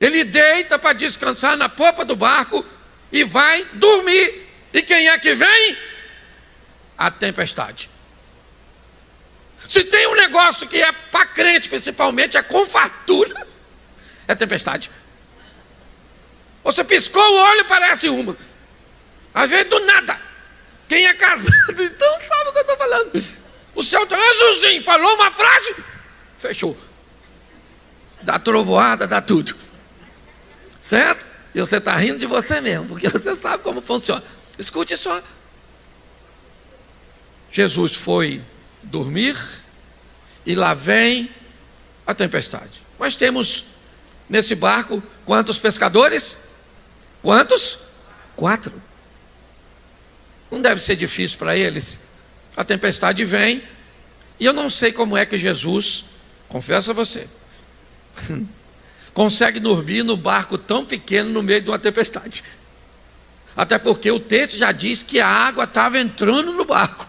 Ele deita para descansar na popa do barco e vai dormir. E quem é que vem? A tempestade. Se tem um negócio que é para crente, principalmente, é com fartura, é tempestade. Você piscou o olho, parece uma. Às vezes do nada. Quem é casado, então sabe o que eu estou falando. O céu está azulzinho, falou uma frase, fechou. Dá trovoada, dá tudo. Certo? E você está rindo de você mesmo, porque você sabe como funciona. Escute só. Jesus foi dormir e lá vem a tempestade. Nós temos nesse barco quantos pescadores? Quantos? 4. Não deve ser difícil para eles. A tempestade vem e eu não sei como é que Jesus, confesso a você, consegue dormir no barco tão pequeno no meio de uma tempestade. Até porque o texto já diz que a água estava entrando no barco,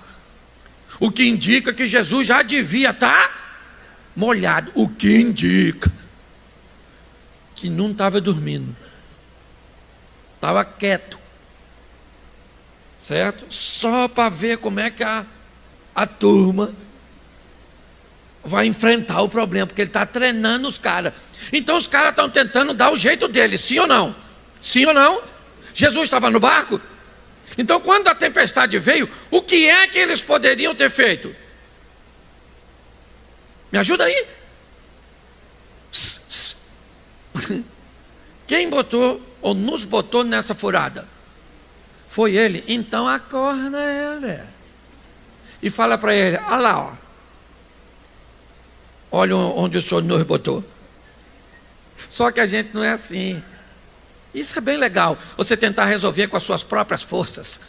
o que indica que Jesus já devia estar molhado, o que indica que não estava dormindo, estava quieto, certo? Só para ver como é que a turma vai enfrentar o problema, porque ele está treinando os caras. Então os caras estão tentando dar o jeito deles, sim ou não? Sim ou não? Jesus estava no barco? Então quando a tempestade veio, o que é que eles poderiam ter feito? Me ajuda aí? Quem botou ou nos botou nessa furada? Foi ele. Então acorda ele e fala para ele: olha lá, ó. Olha onde o Senhor nos botou. Só que a gente não é assim. Isso é bem legal, você tentar resolver com as suas próprias forças,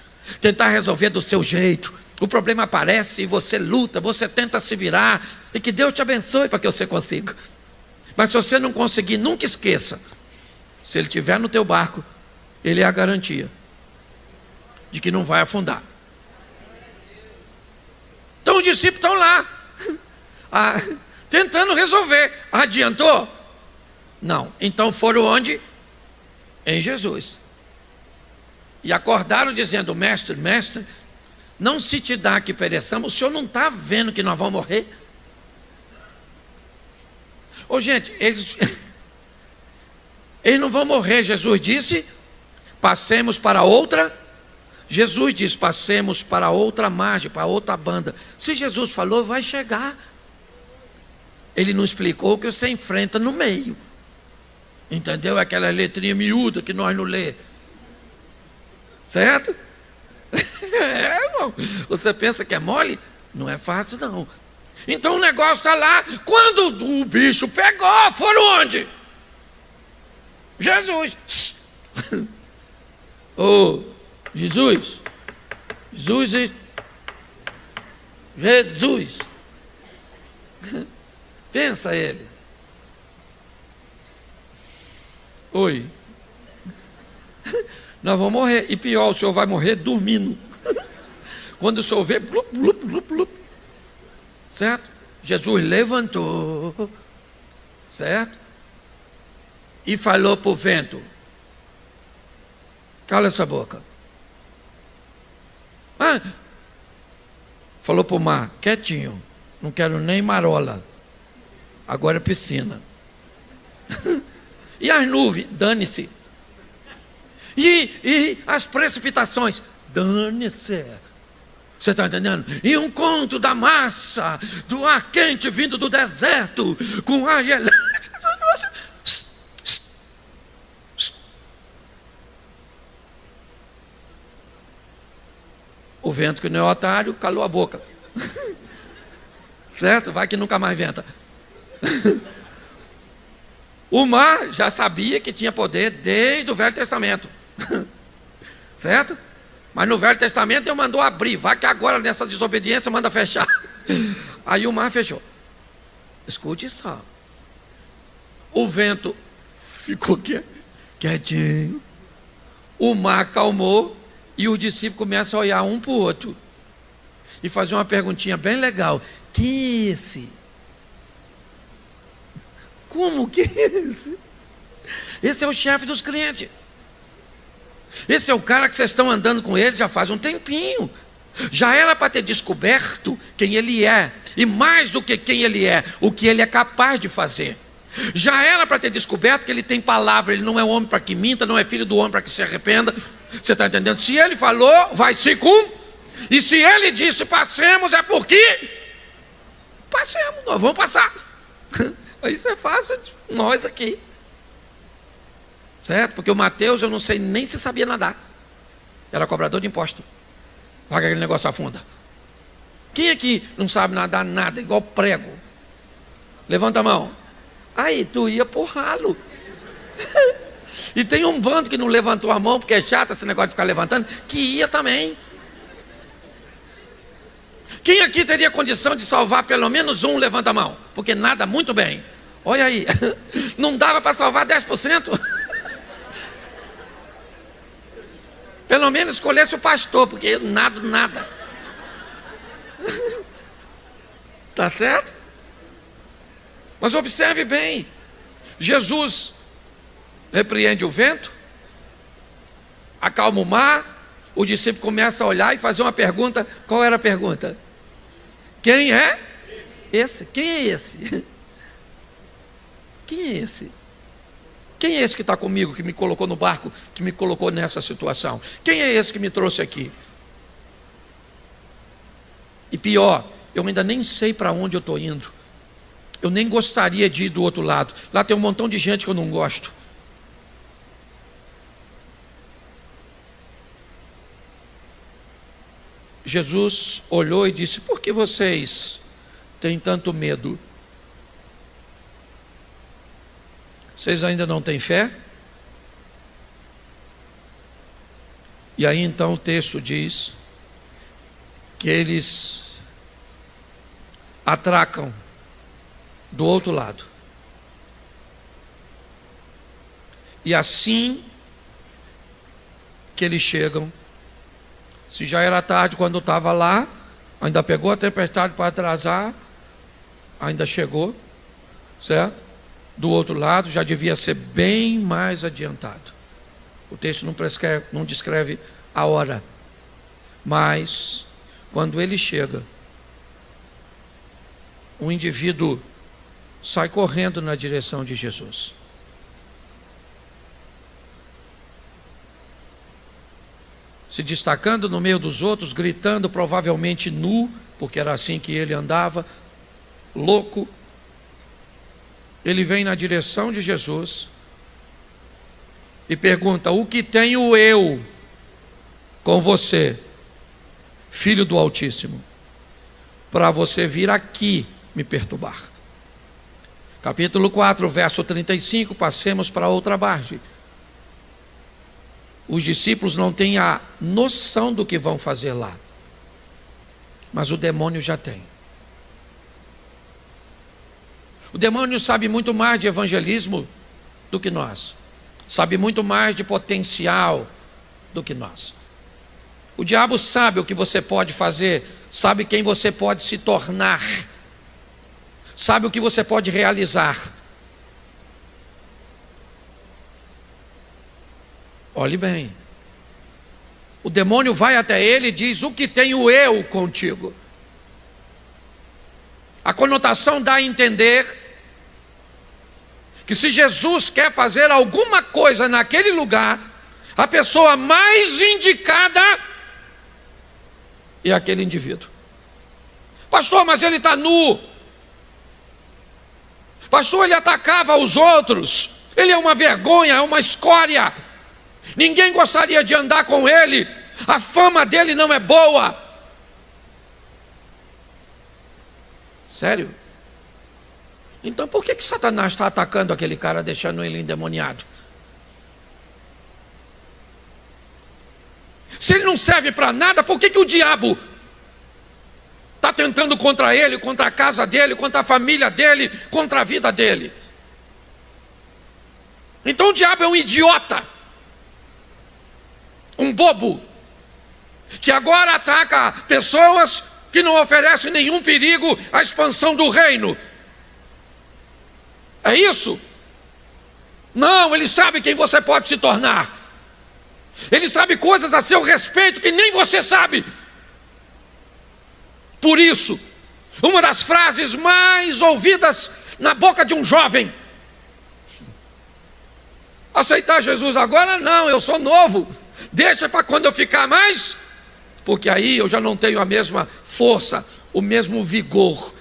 tentar resolver do seu jeito. O problema aparece e você luta, você tenta se virar, e que Deus te abençoe para que você consiga. Mas se você não conseguir, nunca esqueça, se Ele estiver no teu barco, Ele é a garantia de que não vai afundar. Então os discípulos estão lá, tentando resolver. Adiantou? Não. Então foram onde? Em Jesus. E acordaram dizendo: mestre, mestre, não se te dá que pereçamos, o senhor não está vendo que nós vamos morrer? Ô gente, eles não vão morrer. Jesus disse: passemos para outra. Jesus disse: passemos para outra margem, para outra banda. Se Jesus falou, vai chegar. Ele não explicou o que você enfrenta no meio. Entendeu? Aquela letrinha miúda que nós não lê. Certo? Irmão. Você pensa que é mole? Não é fácil não. Então o negócio está lá. Quando o bicho pegou, foram onde? Jesus. Oh, Jesus. Pensa ele. Oi. Nós vamos morrer. E pior, o senhor vai morrer dormindo. Quando o senhor vê, blup, blup, blup, blup. Certo? Jesus levantou. Certo? E falou para o vento: cala essa boca. Falou para o mar: quietinho, não quero nem marola, agora é piscina. E as nuvens? Dane-se. E as precipitações? Dane-se. Você está entendendo? E um conto da massa, do ar quente vindo do deserto, com ar gelado. O vento, que não é otário, calou a boca. Certo? Vai que nunca mais venta. O mar já sabia que tinha poder desde o Velho Testamento. Certo? Mas no Velho Testamento Deus mandou abrir. Vai que agora nessa desobediência manda fechar. Aí o mar fechou. Escute só. O vento ficou quietinho. O mar acalmou. E os discípulos começam a olhar um para o outro e fazer uma perguntinha bem legal: quem é esse? Como que é esse? Esse é o chefe dos crentes. Esse é o cara que vocês estão andando com ele já faz um tempinho. Já era para ter descoberto quem ele é. E mais do que quem ele é, o que ele é capaz de fazer. Já era para ter descoberto que ele tem palavra. Ele não é homem para que minta, não é filho do homem para que se arrependa. Você está entendendo? Se ele falou, vai se cumprir. E se ele disse passemos, é porque passemos, nós vamos passar. Isso é fácil de nós aqui. Certo? Porque o Mateus, eu não sei nem se sabia nadar. Era cobrador de imposto. Paga aquele negócio afunda. Quem aqui não sabe nadar nada, igual prego? Levanta a mão. Aí, tu ia por ralo. E tem um bando que não levantou a mão, porque é chato esse negócio de ficar levantando, que ia também. Quem aqui teria condição de salvar pelo menos um, levanta a mão? Porque nada muito bem. Olha aí, não dava para salvar 10%. Pelo menos escolhesse o pastor, porque eu nado nada. Tá certo? Mas observe bem, Jesus repreende o vento, acalma o mar, o discípulo começa a olhar e fazer uma pergunta. Qual era a pergunta? Quem é esse? Quem é esse? Quem é esse? Quem é esse que está comigo, que me colocou no barco, que me colocou nessa situação? Quem é esse que me trouxe aqui? E pior, eu ainda nem sei para onde eu estou indo. Eu nem gostaria de ir do outro lado. Lá tem um montão de gente que eu não gosto. Jesus olhou e disse: por que vocês têm tanto medo? Vocês ainda não têm fé? E aí então o texto diz que eles atracam do outro lado. E assim que eles chegam, se já era tarde quando estava lá, ainda pegou a tempestade para atrasar, ainda chegou, certo? Do outro lado já devia ser bem mais adiantado. O texto não descreve a hora, mas quando ele chega, o indivíduo sai correndo na direção de Jesus. Se destacando no meio dos outros, gritando, provavelmente nu, porque era assim que ele andava, louco. Ele vem na direção de Jesus e pergunta: o que tenho eu com você, filho do Altíssimo, para você vir aqui me perturbar? Capítulo 4, verso 35, passemos para outra margem. Os discípulos não têm a noção do que vão fazer lá, mas o demônio já tem. O demônio sabe muito mais de evangelismo do que nós, sabe muito mais de potencial do que nós. O diabo sabe o que você pode fazer, sabe quem você pode se tornar, sabe o que você pode realizar. Olhe bem, o demônio vai até ele e diz: o que tenho eu contigo? A conotação dá a entender que se Jesus quer fazer alguma coisa naquele lugar, a pessoa mais indicada é aquele indivíduo. Pastor, mas ele está nu. Pastor, ele atacava os outros. Ele é uma vergonha, é uma escória. Ninguém gostaria de andar com ele. A fama dele não é boa. Sério? Então por que Satanás está atacando aquele cara, deixando ele endemoniado? Se ele não serve para nada, por que o diabo está tentando contra ele, contra a casa dele, contra a família dele, contra a vida dele? Então o diabo é um idiota, um bobo, que agora ataca pessoas que não oferecem nenhum perigo à expansão do reino. É isso? Não, Ele sabe quem você pode se tornar. Ele sabe coisas a seu respeito que nem você sabe. Por isso, uma das frases mais ouvidas na boca de um jovem: aceitar Jesus agora não, eu sou novo, deixa para quando eu ficar mais, porque aí eu já não tenho a mesma força, o mesmo vigor.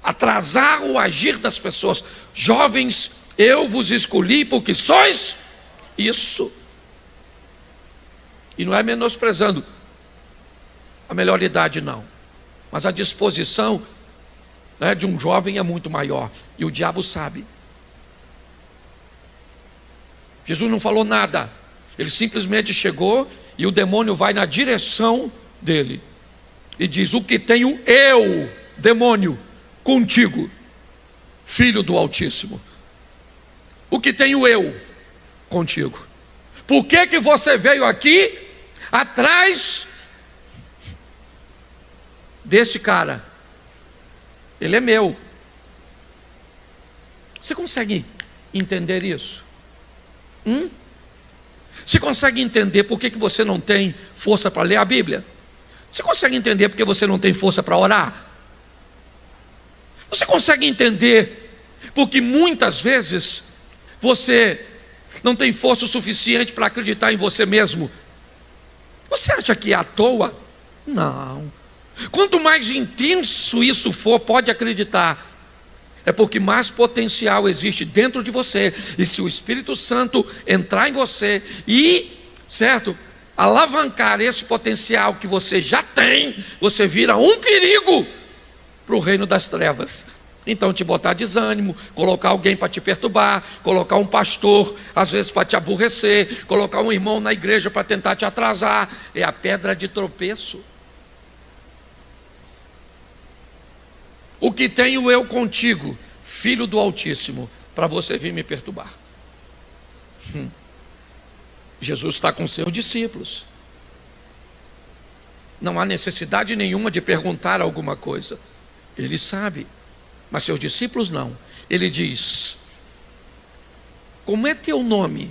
Atrasar o agir das pessoas. Jovens, eu vos escolhi porque sois isso. E não é menosprezando a melhor idade, não, mas a disposição, né, de um jovem é muito maior, e o diabo sabe. Jesus não falou nada, ele simplesmente chegou e o demônio vai na direção dele e diz: o que tenho eu, demônio, contigo, filho do Altíssimo? O que tenho eu contigo? Por que você veio aqui atrás desse cara? Ele é meu. Você consegue entender isso? Você consegue entender por que você não tem força para ler a Bíblia? Você consegue entender por que você não tem força para orar? Você consegue entender porque muitas vezes você não tem força o suficiente para acreditar em você mesmo? Você acha que é à toa? Não. Quanto mais intenso isso for, pode acreditar, é porque mais potencial existe dentro de você. E se o Espírito Santo entrar em você e, certo, alavancar esse potencial que você já tem, você vira um perigo para o reino das trevas. Então, te botar desânimo, colocar alguém para te perturbar, colocar um pastor, às vezes para te aborrecer, colocar um irmão na igreja para tentar te atrasar, é a pedra de tropeço. O que tenho eu contigo, filho do Altíssimo, para você vir me perturbar? Jesus está com seus discípulos. Não há necessidade nenhuma de perguntar alguma coisa. Ele sabe, mas seus discípulos não. Ele diz: como é teu nome?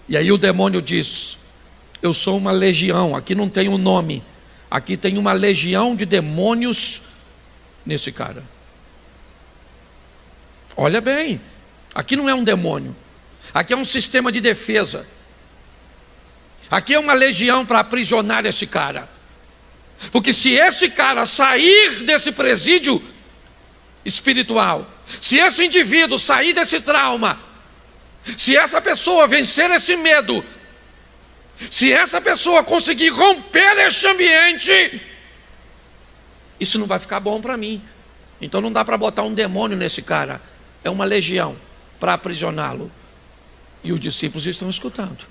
E aí o demônio diz: eu sou uma legião. Aqui não tem um nome, aqui tem uma legião de demônios nesse cara. Olha bem, aqui não é um demônio, aqui é um sistema de defesa. Aqui é uma legião para aprisionar esse cara. Porque se esse cara sair desse presídio espiritual, se esse indivíduo sair desse trauma, se essa pessoa vencer esse medo, se essa pessoa conseguir romper este ambiente, isso não vai ficar bom para mim. Então não dá para botar um demônio nesse cara, é uma legião para aprisioná-lo. E os discípulos estão escutando.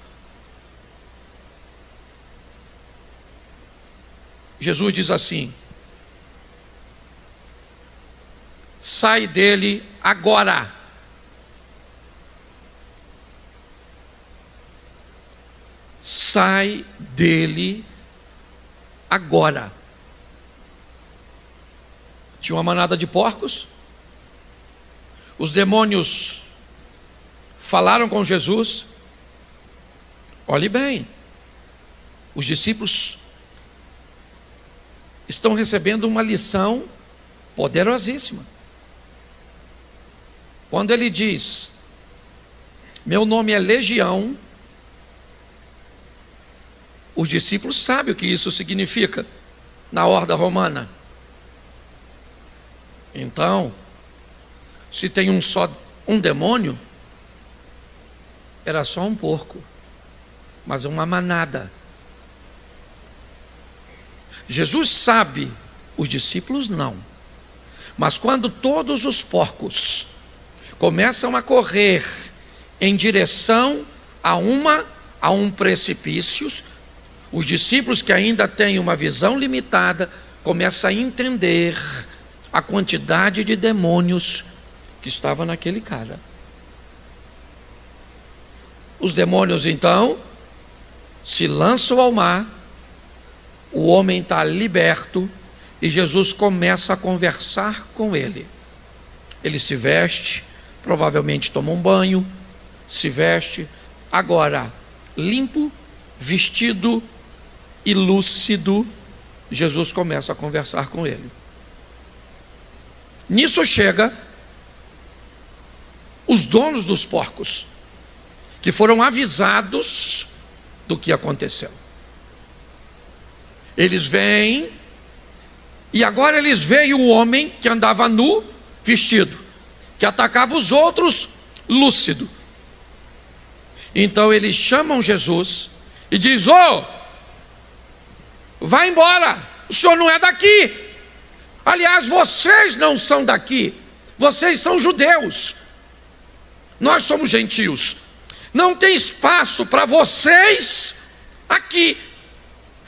Jesus diz assim: sai dele agora. Sai dele agora. Tinha uma manada de porcos. Os demônios falaram com Jesus. Olhe bem, os discípulos estão recebendo uma lição poderosíssima. Quando ele diz: meu nome é Legião, os discípulos sabem o que isso significa na horda romana. Então, se tem um demônio, era só um porco, mas uma manada. Jesus sabe, os discípulos não. Mas quando todos os porcos começam a correr em direção a um precipício, os discípulos que ainda têm uma visão limitada começam a entender a quantidade de demônios que estava naquele cara. Os demônios então se lançam ao mar, o homem está liberto e Jesus começa a conversar com ele. Ele se veste, provavelmente toma um banho, se veste, agora limpo, vestido e lúcido, Jesus começa a conversar com ele. Nisso chega os donos dos porcos, que foram avisados do que aconteceu. Eles vêm, e agora eles veem o homem que andava nu, vestido, que atacava os outros, lúcido. Então eles chamam Jesus e diz: ô, vai embora, o senhor não é daqui. Aliás, vocês não são daqui, vocês são judeus, nós somos gentios, não tem espaço para vocês aqui.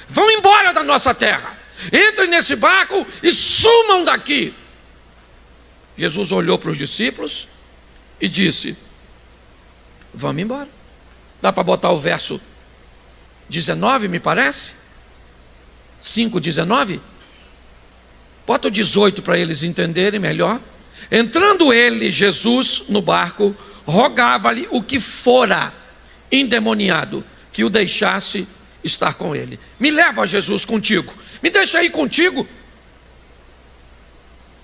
Vão embora da nossa terra, entrem nesse barco e sumam daqui. Jesus olhou para os discípulos e disse: vamos embora. Dá para botar o verso 19, me parece? 5:19? Bota o 18 para eles entenderem melhor. Entrando ele, Jesus, no barco, rogava-lhe o que fora endemoniado, que o deixasse estar com ele. Me leva, Jesus, contigo, me deixa ir contigo,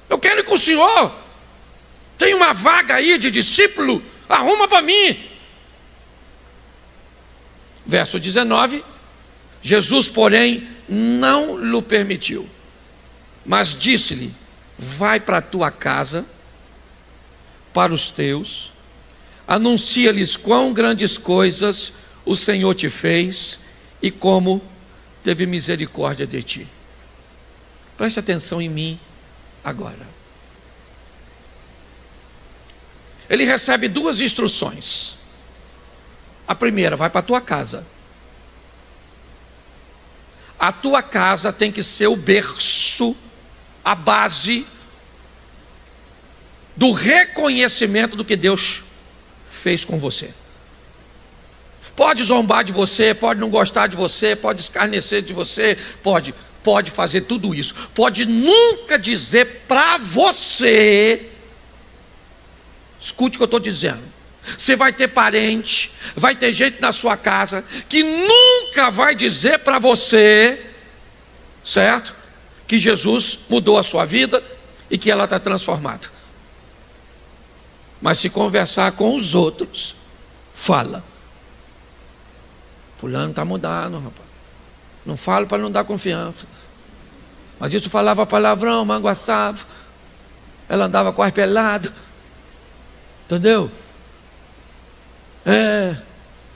eu quero ir com o senhor, tem uma vaga aí de discípulo, arruma para mim. Verso 19: Jesus, porém, não lhe permitiu, mas disse-lhe: vai para a tua casa, para os teus, anuncia-lhes quão grandes coisas o Senhor te fez e como teve misericórdia de ti. Preste atenção em mim agora. Ele recebe duas instruções. A primeira: vai para a tua casa. A tua casa tem que ser o berço, a base do reconhecimento do que Deus fez com você. Pode zombar de você, pode não gostar de você, pode escarnecer de você, pode fazer tudo isso, pode nunca dizer para você, escute o que eu estou dizendo, você vai ter parente, vai ter gente na sua casa que nunca vai dizer para você, certo? Que Jesus mudou a sua vida e que ela está transformada. Mas se conversar com os outros, fala: fulano está mudando, rapaz. Não falo para não dar confiança. Mas isso falava palavrão, manguaçava. Ela andava quase pelada. Entendeu?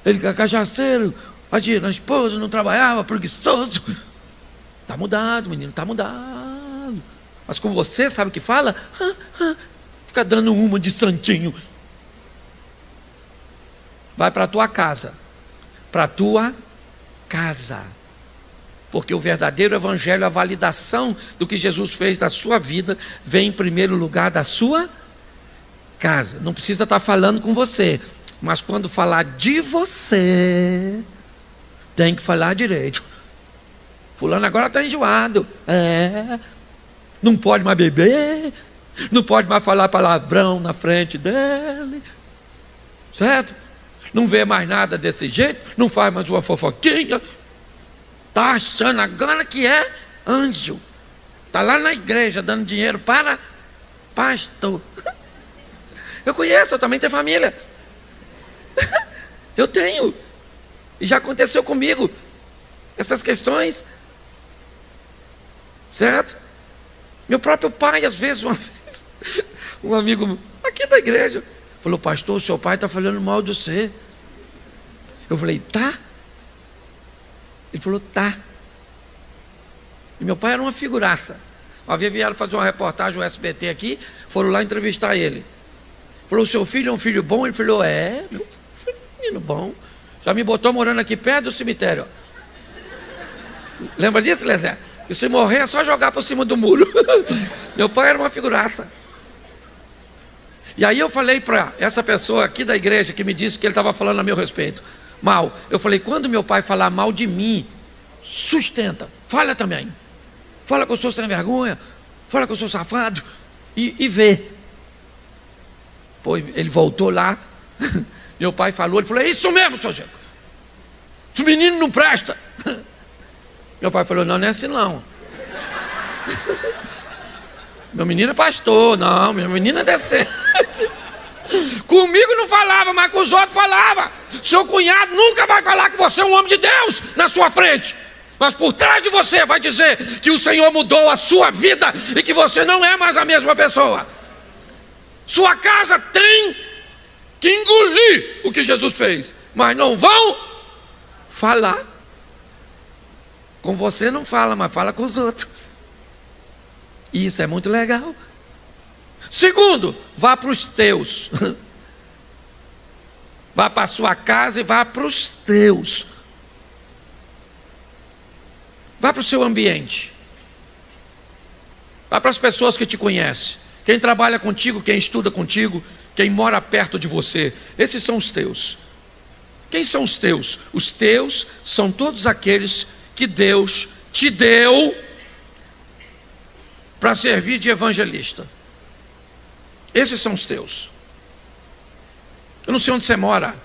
Ele é cachaceiro, a esposa não trabalhava, preguiçoso. Está mudado, menino, está mudado. Mas com você, sabe o que fala? Fica dando uma de santinho. Vai para a tua casa. Para a tua casa. Porque o verdadeiro evangelho, a validação do que Jesus fez da sua vida, vem em primeiro lugar da sua casa. Não precisa estar falando com você, mas quando falar de você, tem que falar direito. Fulano agora está enjoado. Não pode mais beber, não pode mais falar palavrão na frente dele, certo? Não vê mais nada desse jeito, não faz mais uma fofoquinha, está achando agora que é anjo, está lá na igreja dando dinheiro para pastor. Eu conheço, eu também tenho família. Eu tenho, e já aconteceu comigo essas questões, certo? Meu próprio pai, às vezes, uma vez, um amigo aqui da igreja falou: pastor, o seu pai está falando mal de você. Eu falei: tá? Ele falou: tá. E meu pai era uma figuraça. Uma vez vieram fazer uma reportagem no SBT aqui, foram lá entrevistar ele. Falou: o seu filho é um filho bom? Ele falou: meu filho é um menino bom. Já me botou morando aqui perto do cemitério. Lembra disso, Lezé? Que se morrer é só jogar por cima do muro. Meu pai era uma figuraça. E aí eu falei para essa pessoa aqui da igreja que me disse que ele estava falando a meu respeito mal. Eu falei: quando meu pai falar mal de mim, sustenta, fala também. Fala que eu sou sem vergonha, fala que eu sou safado e vê. Pô, ele voltou lá, meu pai falou, ele falou: é isso mesmo, seu Chico, esse menino não presta. Meu pai falou: não, não é assim não. Meu menino é pastor, não, meu menino é decente. Comigo não falava, mas com os outros falava. Seu cunhado nunca vai falar que você é um homem de Deus na sua frente, mas por trás de você vai dizer que o Senhor mudou a sua vida e que você não é mais a mesma pessoa. Sua casa tem que engolir o que Jesus fez, mas não vão falar. Com você não fala, mas fala com os outros. E isso é muito legal. Segundo, vá para os teus. Vá para a sua casa e vá para os teus. Vá para o seu ambiente. Vá para as pessoas que te conhecem. Quem trabalha contigo, quem estuda contigo, quem mora perto de você. Esses são os teus. Quem são os teus? Os teus são todos aqueles que Deus te deu para servir de evangelista. Esses são os teus. Eu não sei onde você mora.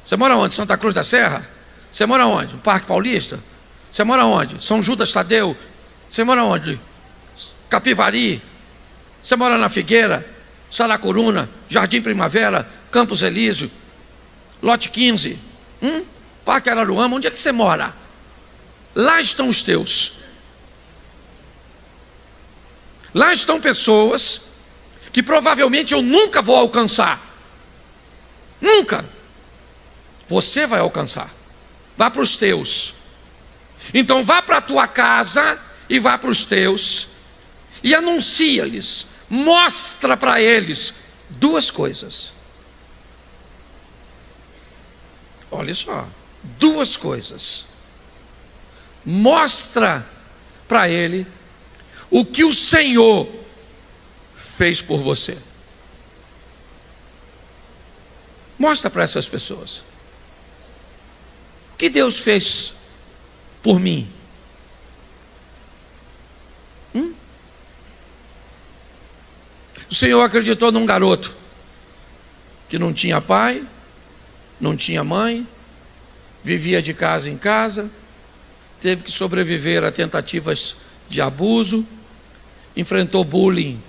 Você mora onde? Santa Cruz da Serra? Você mora onde? No Parque Paulista? Você mora onde? São Judas Tadeu? Você mora onde? Capivari? Você mora na Figueira? Saracuruna? Jardim Primavera? Campos Elísio? Lote 15? Parque Araruama? Onde é que você mora? Lá estão os teus. Lá estão pessoas que provavelmente eu nunca vou alcançar. Nunca. Você vai alcançar. Vá para os teus. Então vá para a tua casa e vá para os teus e anuncia-lhes, mostra para eles duas coisas. Olha só, duas coisas. Mostra para ele o que o Senhor fez por você. Mostra para essas pessoas o que Deus fez por mim. O Senhor acreditou num garoto que não tinha pai, não tinha mãe, vivia de casa em casa, teve que sobreviver a tentativas de abuso, enfrentou bullying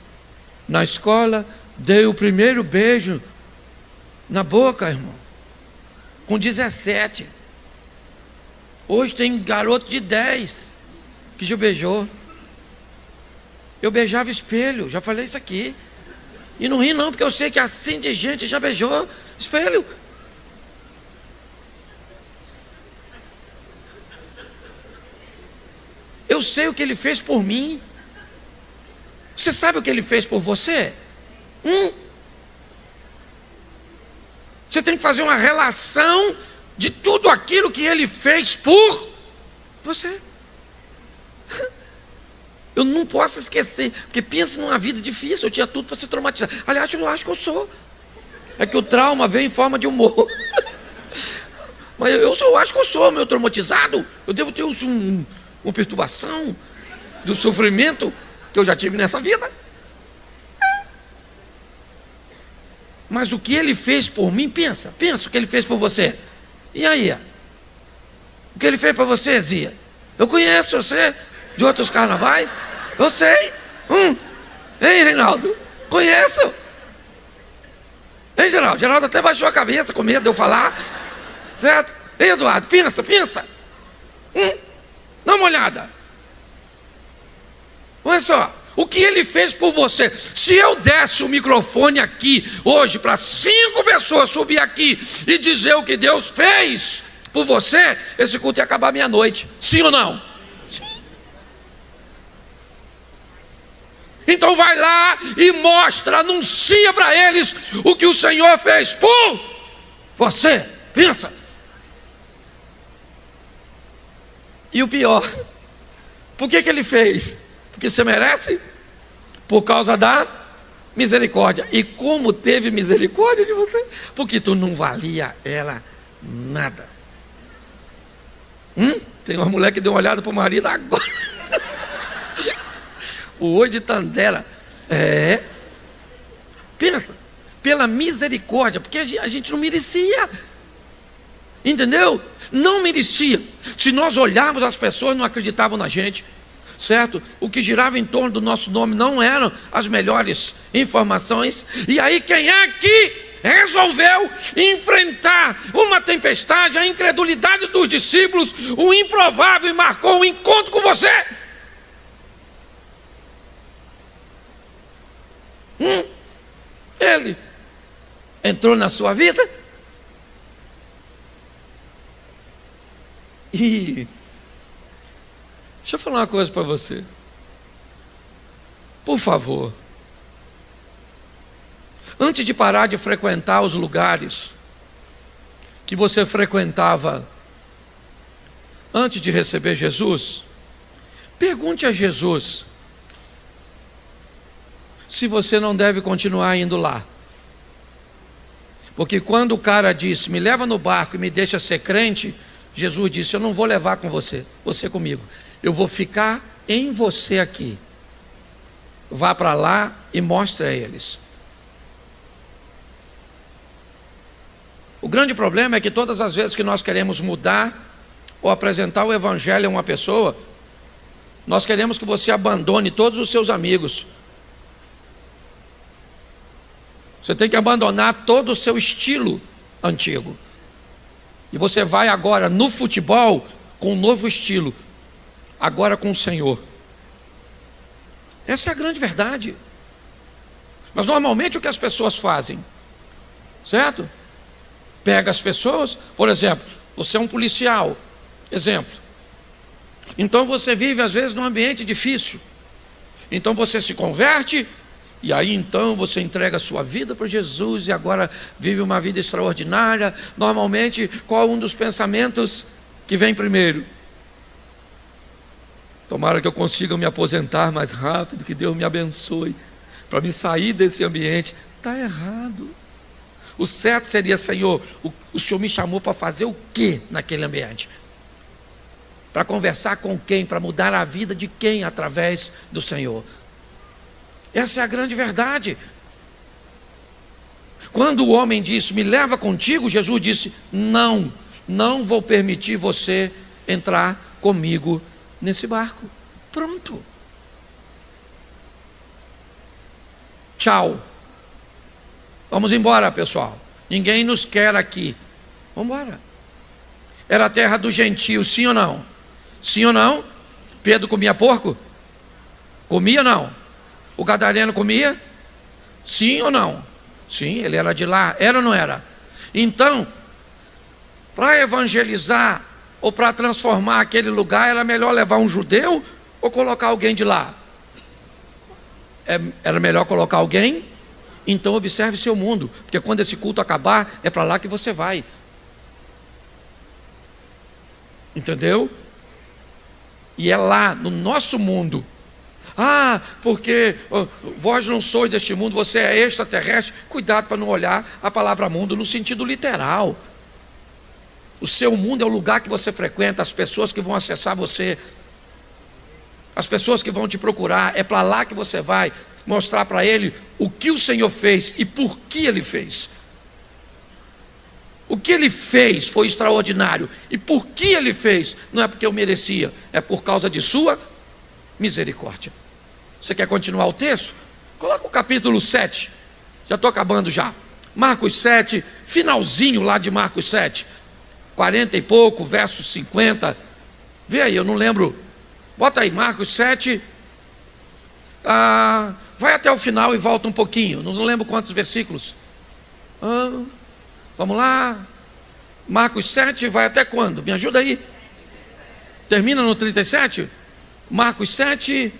na escola, deu o primeiro beijo na boca, irmão, com 17. Hoje tem garoto de 10 que já beijou. Eu beijava espelho, já falei isso aqui. E não ri não, porque eu sei que assim de gente já beijou espelho. Eu sei o que ele fez por mim. Você sabe o que ele fez por você? Você tem que fazer uma relação de tudo aquilo que ele fez por você. Eu não posso esquecer, porque pensa numa vida difícil, eu tinha tudo para ser traumatizado. Aliás, eu acho que eu sou. É que o trauma vem em forma de humor. Mas eu acho que eu sou meio traumatizado. Eu devo ter uma perturbação do sofrimento que eu já tive nessa vida. Mas o que ele fez por mim, pensa o que ele fez por você. E aí? O que ele fez para você, Zia? Eu conheço você de outros carnavais. Eu sei. Hein, Reinaldo? Conheço. Hein, Geraldo? Geraldo até baixou a cabeça com medo de eu falar. Certo? Ei, Eduardo, pensa. Dá uma olhada. Olha só, o que ele fez por você. Se eu desse o microfone aqui hoje para 5 pessoas subir aqui e dizer o que Deus fez por você, esse culto ia acabar meia-noite. Sim ou não? Sim. Então vai lá e mostra, anuncia para eles o que o Senhor fez por você. Pensa. E o pior, por que ele fez? Porque você merece? Por causa da misericórdia. E como teve misericórdia de você? Porque tu não valia ela nada. Tem uma mulher que deu uma olhada para o marido agora. O olho de Tandera. Pensa. pela misericórdia, porque a gente não merecia. Entendeu? Não merecia. Se nós olharmos, as pessoas não acreditavam na gente, certo? O que girava em torno do nosso nome não eram as melhores informações. E aí quem é que resolveu enfrentar uma tempestade, a incredulidade dos discípulos, o improvável, e marcou um encontro com você? Ele entrou na sua vida e deixa eu falar uma coisa para você. Por favor, antes de parar de frequentar os lugares que você frequentava antes de receber Jesus, pergunte a Jesus se você não deve continuar indo lá. Porque quando o cara disse, me leva no barco e me deixa ser crente, Jesus disse, eu não vou levar com você, você comigo. Eu vou ficar em você aqui. Vá para lá e mostre a eles. O grande problema é que todas as vezes que nós queremos mudar ou apresentar o evangelho a uma pessoa, nós queremos que você abandone todos os seus amigos. Você tem que abandonar todo o seu estilo antigo. E você vai agora no futebol com um novo estilo, agora com o Senhor. Essa é a grande verdade. Mas normalmente o que as pessoas fazem, certo? Pega as pessoas, por exemplo, você é um policial, exemplo. Então você vive às vezes num ambiente difícil. Então você se converte, e aí então você entrega a sua vida para Jesus e agora vive uma vida extraordinária. Normalmente, qual é um dos pensamentos que vem primeiro? Tomara que eu consiga me aposentar mais rápido, que Deus me abençoe, para me sair desse ambiente. Está errado. O certo seria, Senhor, o Senhor me chamou para fazer o quê naquele ambiente? Para conversar com quem? Para mudar a vida de quem através do Senhor? Essa é a grande verdade. Quando o homem disse, me leva contigo, Jesus disse, não vou permitir você entrar comigo nesse barco. Pronto. Tchau. Vamos embora, pessoal. Ninguém nos quer aqui. Vamos embora. Era a terra dos gentios, sim ou não? Sim ou não? Pedro comia porco? Comia ou não? O gadareno comia? Sim ou não? Sim, ele era de lá. Era ou não era? Então, para evangelizar ou para transformar aquele lugar, era melhor levar um judeu ou colocar alguém de lá? Era melhor colocar alguém? Então observe seu mundo, porque quando esse culto acabar, é para lá que você vai. Entendeu? E é lá, no nosso mundo. Ah, porque vós não sois deste mundo, você é extraterrestre. Cuidado para não olhar a palavra mundo no sentido literal. O seu mundo é o lugar que você frequenta, as pessoas que vão acessar você, as pessoas que vão te procurar. É para lá que você vai mostrar para ele o que o Senhor fez e por que ele fez. O que ele fez foi extraordinário. E por que ele fez? Não é porque eu merecia, é por causa de sua misericórdia. Você quer continuar o texto? Coloca o capítulo 7. Já estou acabando já. Marcos 7, finalzinho lá de Marcos 7. 40 e pouco, verso 50. Vê aí, eu não lembro. Bota aí, Marcos 7. Vai até o final e volta um pouquinho. Não lembro quantos versículos. Vamos lá. Marcos 7 vai até quando? Me ajuda aí. Termina no 37? Marcos 7.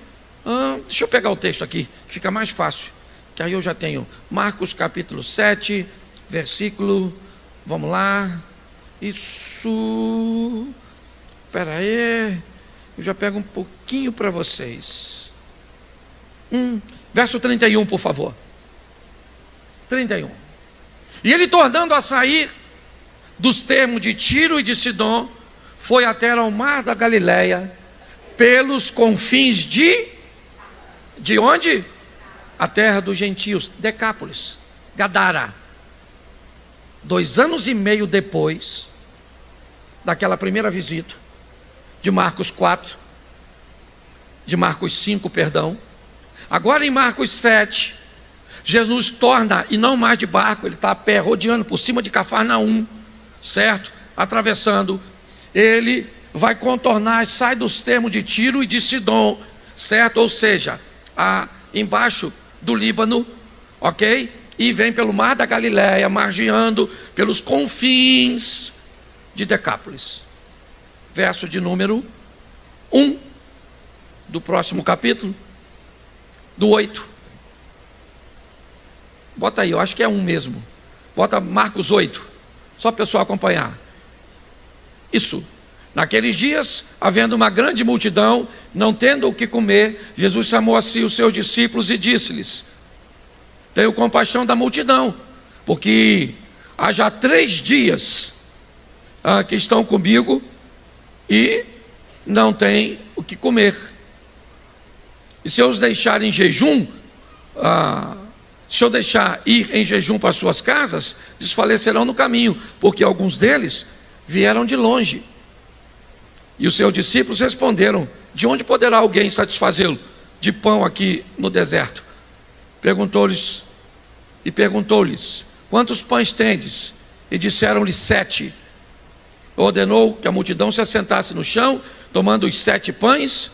Deixa eu pegar o texto aqui, que fica mais fácil. Que aí eu já tenho. Marcos capítulo 7, versículo. Vamos lá. Isso. Espera aí. Eu já pego um pouquinho para vocês. Verso 31, por favor. 31. E ele, tornando a sair dos termos de Tiro e de Sidom, foi até ao mar da Galileia, pelos confins de onde? A terra dos gentios, Decápolis, Gadara. 2 anos e meio depois daquela primeira visita, de Marcos 4, de Marcos 5, perdão. Agora em Marcos 7, Jesus torna, e não mais de barco, ele está a pé, rodeando por cima de Cafarnaum, certo? Atravessando, ele vai contornar, sai dos termos de Tiro e de Sidom, certo? Ou seja, embaixo do Líbano, ok? E vem pelo mar da Galileia, margeando pelos confins de Decápolis. Verso de número 1 do próximo capítulo, do 8. Bota aí, eu acho que é 1 mesmo. Bota Marcos 8, só para o pessoal acompanhar. Isso. Naqueles dias, havendo uma grande multidão, não tendo o que comer, Jesus chamou a si os seus discípulos e disse-lhes: tenho compaixão da multidão, porque há já 3 dias que estão comigo e não têm o que comer. E se eu os deixar em jejum, se eu deixar ir em jejum para suas casas, desfalecerão no caminho, porque alguns deles vieram de longe. E os seus discípulos responderam: de onde poderá alguém satisfazê-lo de pão aqui no deserto? Perguntou-lhes, quantos pães tendes? E disseram-lhe 7. Ordenou que a multidão se assentasse no chão, tomando os 7 pães,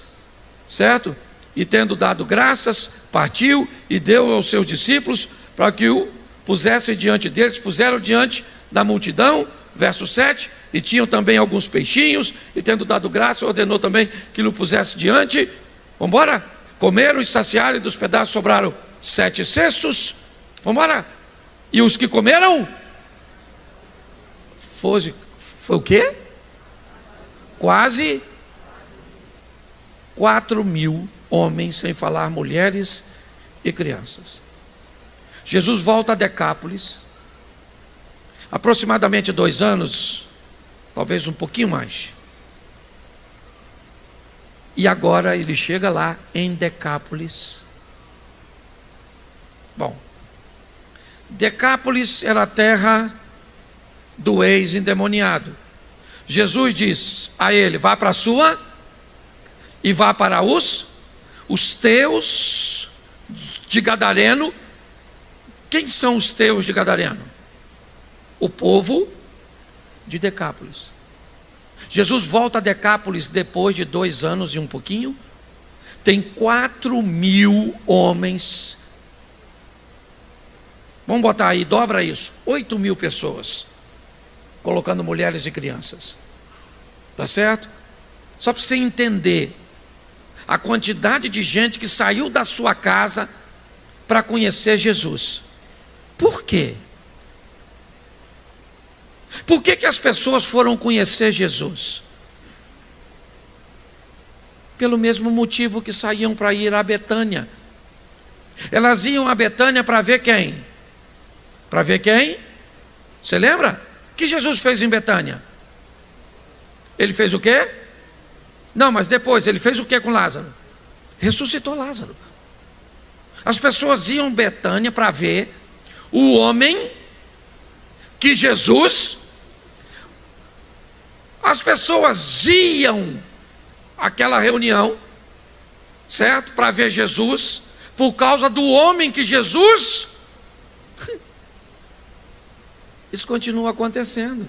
certo? E tendo dado graças, partiu e deu aos seus discípulos para que o pusessem diante deles. Puseram diante da multidão, verso 7, e tinham também alguns peixinhos, e tendo dado graça, ordenou também que lhe pusesse diante. Vamos embora? Comeram e saciaram, e dos pedaços sobraram 7 cestos. Vamos embora? E os que comeram? Foi o quê? Quase 4.000 homens, sem falar mulheres e crianças. Jesus volta a Decápolis, aproximadamente 2 anos, talvez um pouquinho mais. E agora ele chega lá em Decápolis. Bom, Decápolis era a terra do ex-endemoniado. Jesus diz a ele: vá para a sua e vá para os teus de Gadareno. Quem são os teus de Gadareno? O povo de Decápolis. Jesus volta a Decápolis depois de 2 anos e um pouquinho. Tem 4.000 homens. Vamos botar aí, dobra isso, 8.000 pessoas, colocando mulheres e crianças. Tá certo? Só para você entender a quantidade de gente que saiu da sua casa para conhecer Jesus. Por quê? Por que as pessoas foram conhecer Jesus? Pelo mesmo motivo que saíam para ir a Betânia. Elas iam a Betânia para ver quem? Para ver quem? Você lembra? O que Jesus fez em Betânia? Ele fez o quê? Não, mas depois, ele fez o quê com Lázaro? Ressuscitou Lázaro. As pessoas iam a Betânia para ver o homem que Jesus... As pessoas iam àquela reunião, certo? Para ver Jesus, por causa do homem que Jesus... Isso continua acontecendo.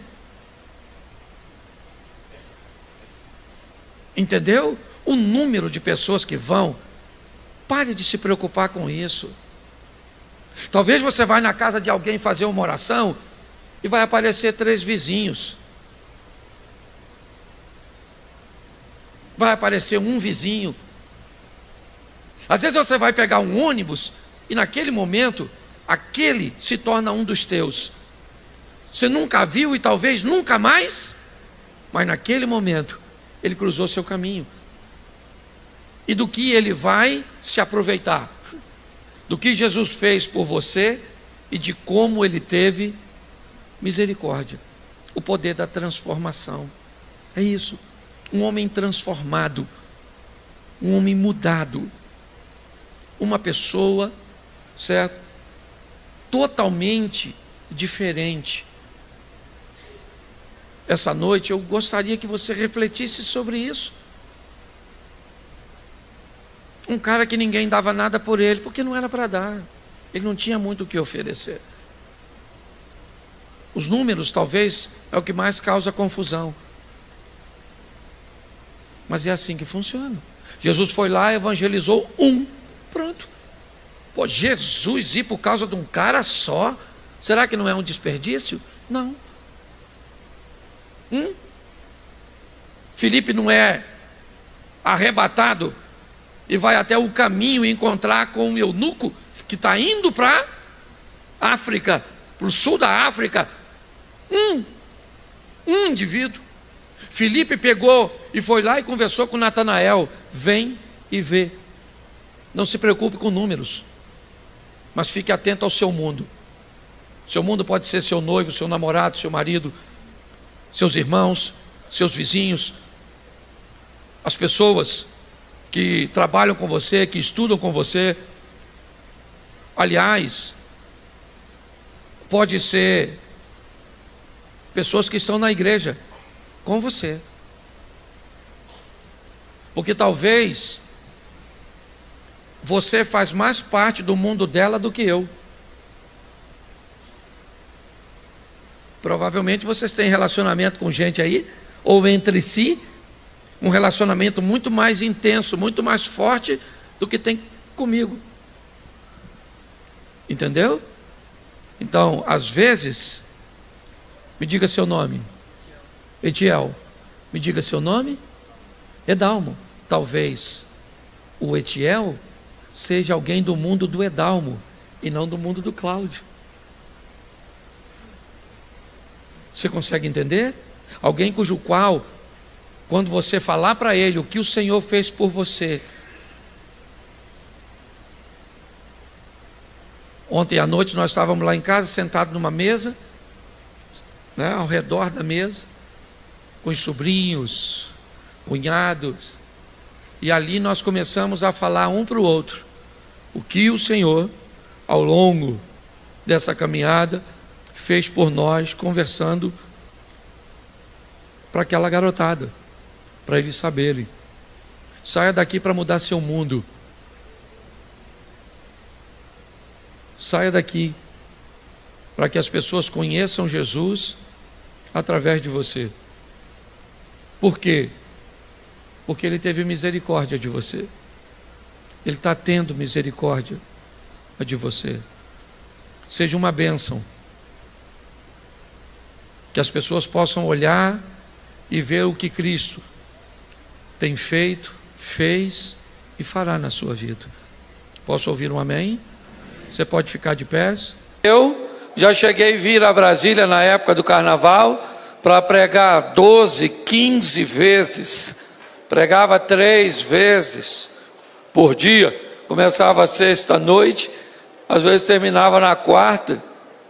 Entendeu? O número de pessoas que vão, pare de se preocupar com isso. Talvez você vai na casa de alguém fazer uma oração e vai aparecer 3 vizinhos. Vai aparecer um vizinho. Às vezes você vai pegar um ônibus e naquele momento, aquele se torna um dos teus. Você nunca viu e talvez nunca mais, mas naquele momento ele cruzou seu caminho. E do que ele vai se aproveitar? Do que Jesus fez por você e de como ele teve misericórdia. O poder da transformação. É isso. Um homem transformado, um homem mudado, uma pessoa, certo? totalmente diferente. Essa noite eu gostaria que você refletisse sobre isso. Um cara que ninguém dava nada por ele, porque não era para dar. Ele não tinha muito o que oferecer. Os números talvez é o que mais causa confusão. Mas é assim que funciona. Jesus foi lá, evangelizou pronto. Pô, Jesus ir por causa de um cara só, será que não é um desperdício? Não. Filipe não é arrebatado e vai até o caminho encontrar com um eunuco que está indo para a África, para o sul da África. Um indivíduo. Filipe pegou e foi lá e conversou com Natanael. Vem e vê. Não se preocupe com números, mas fique atento ao seu mundo. Seu mundo pode ser seu noivo, seu namorado, seu marido, seus irmãos, seus vizinhos, as pessoas que trabalham com você, que estudam com você. Aliás, pode ser pessoas que estão na igreja com você, porque talvez você faz mais parte do mundo dela do que eu. Provavelmente vocês têm relacionamento com gente aí, ou entre si, um relacionamento muito mais intenso, muito mais forte do que tem comigo. Entendeu? Então, às vezes, me diga seu nome. Etiel. Me diga seu nome. Edalmo. Talvez o Etiel seja alguém do mundo do Edalmo e não do mundo do Cláudio. Você consegue entender? Alguém cujo qual, quando você falar para ele o que o Senhor fez por você. Ontem à noite nós estávamos lá em casa, sentados numa mesa, né, ao redor da mesa, com os sobrinhos, cunhados, e ali nós começamos a falar um para o outro o que o Senhor, ao longo dessa caminhada, fez por nós, conversando para aquela garotada, para eles saberem. Saia daqui para mudar seu mundo. Saia daqui para que as pessoas conheçam Jesus através de você. Por quê? Porque Ele teve misericórdia de você. Ele está tendo misericórdia de você. Seja uma bênção. Que as pessoas possam olhar e ver o que Cristo tem feito, fez e fará na sua vida. Posso ouvir um amém? Você pode ficar de pés? Eu já cheguei a vir a Brasília na época do carnaval para pregar 12, 15 vezes. Pregava 3 vezes por dia. Começava a sexta noite, às vezes terminava na quarta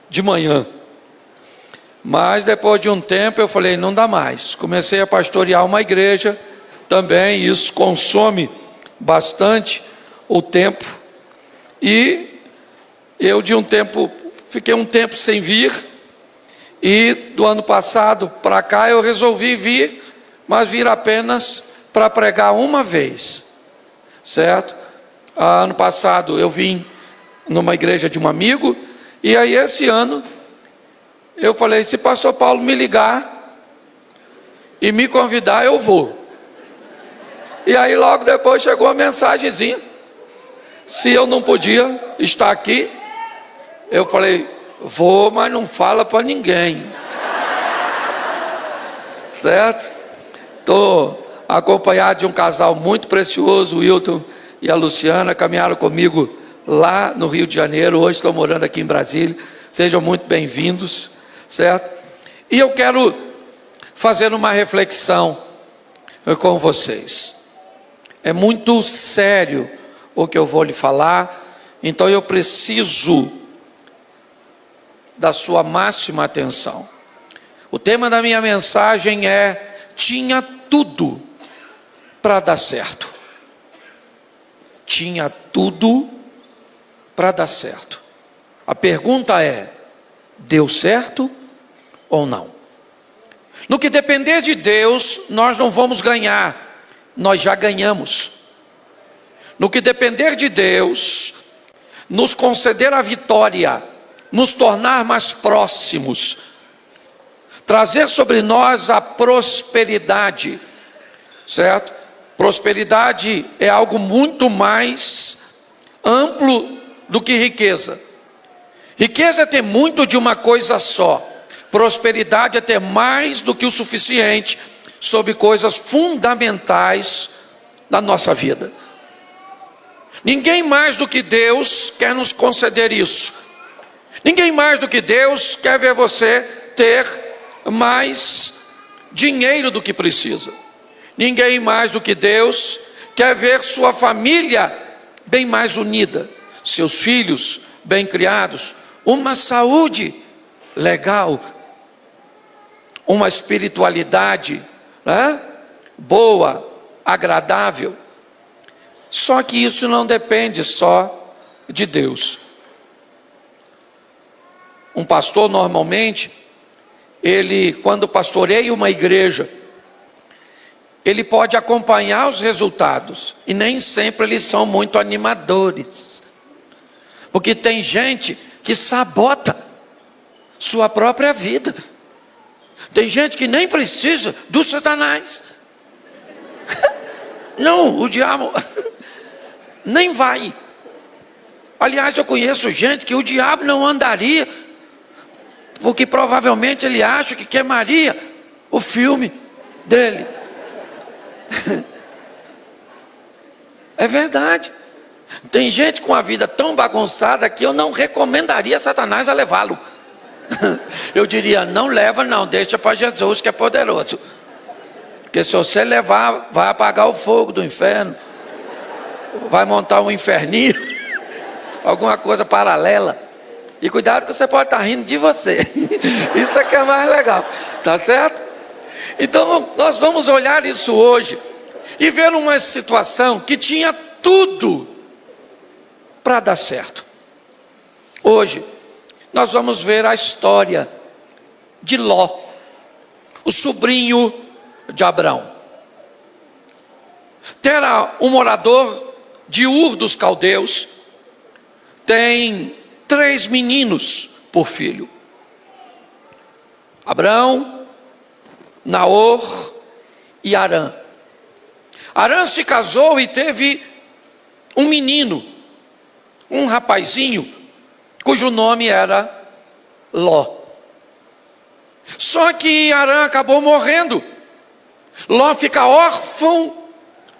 de manhã. Mas depois de um tempo eu falei, não dá mais. Comecei a pastorear uma igreja também, isso consome bastante o tempo. E eu fiquei um tempo sem vir, e do ano passado para cá eu resolvi vir, mas vir apenas para pregar uma vez, certo? Ano passado eu vim numa igreja de um amigo, e aí esse ano eu falei, se pastor Paulo me ligar e me convidar, eu vou. E aí logo depois chegou a mensagenzinha, se eu não podia estar aqui, eu falei, vou, mas não fala para ninguém. Certo? Estou acompanhado de um casal muito precioso, o Wilton e a Luciana, caminharam comigo lá no Rio de Janeiro, hoje estão morando aqui em Brasília. Sejam muito bem-vindos, certo? E eu quero fazer uma reflexão com vocês. É muito sério o que eu vou lhe falar, então eu preciso da sua máxima atenção. O tema da minha mensagem é: tinha tudo para dar certo. Tinha tudo para dar certo. A pergunta é: deu certo ou não? No que depender de Deus, nós não vamos ganhar, nós já ganhamos. No que depender de Deus, nos conceder a vitória, nos tornar mais próximos, trazer sobre nós a prosperidade, certo? Prosperidade é algo muito mais amplo do que riqueza. Riqueza é ter muito de uma coisa só. Prosperidade é ter mais do que o suficiente sobre coisas fundamentais da nossa vida. Ninguém mais do que Deus quer nos conceder isso. Ninguém mais do que Deus quer ver você ter mais dinheiro do que precisa. Ninguém mais do que Deus quer ver sua família bem mais unida, seus filhos bem criados, uma saúde legal, uma espiritualidade, né, boa, agradável. Só que isso não depende só de Deus. Um pastor normalmente, ele quando pastoreia uma igreja, ele pode acompanhar os resultados, e nem sempre eles são muito animadores, porque tem gente que sabota sua própria vida. Tem gente que nem precisa do Satanás. Não, o diabo nem vai. Aliás, eu conheço gente que o diabo não andaria, porque provavelmente ele acha que queimaria o filme dele. É verdade. Tem gente com a vida tão bagunçada que eu não recomendaria Satanás a levá-lo. Eu diria: não leva não, deixa para Jesus que é poderoso. Porque se você levar, vai apagar o fogo do inferno, vai montar um inferninho, alguma coisa paralela. E cuidado que você pode estar rindo de você. Isso é que é mais legal, tá certo? Então nós vamos olhar isso hoje e ver uma situação que tinha tudo para dar certo. Hoje nós vamos ver a história de Ló, o sobrinho de Abrão. Tera, um morador de Ur dos Caldeus, tem 3 meninos por filho: Abrão, Naor e Harã. Harã se casou e teve um menino, um rapazinho, cujo nome era Ló. Só que Harã acabou morrendo. Ló fica órfão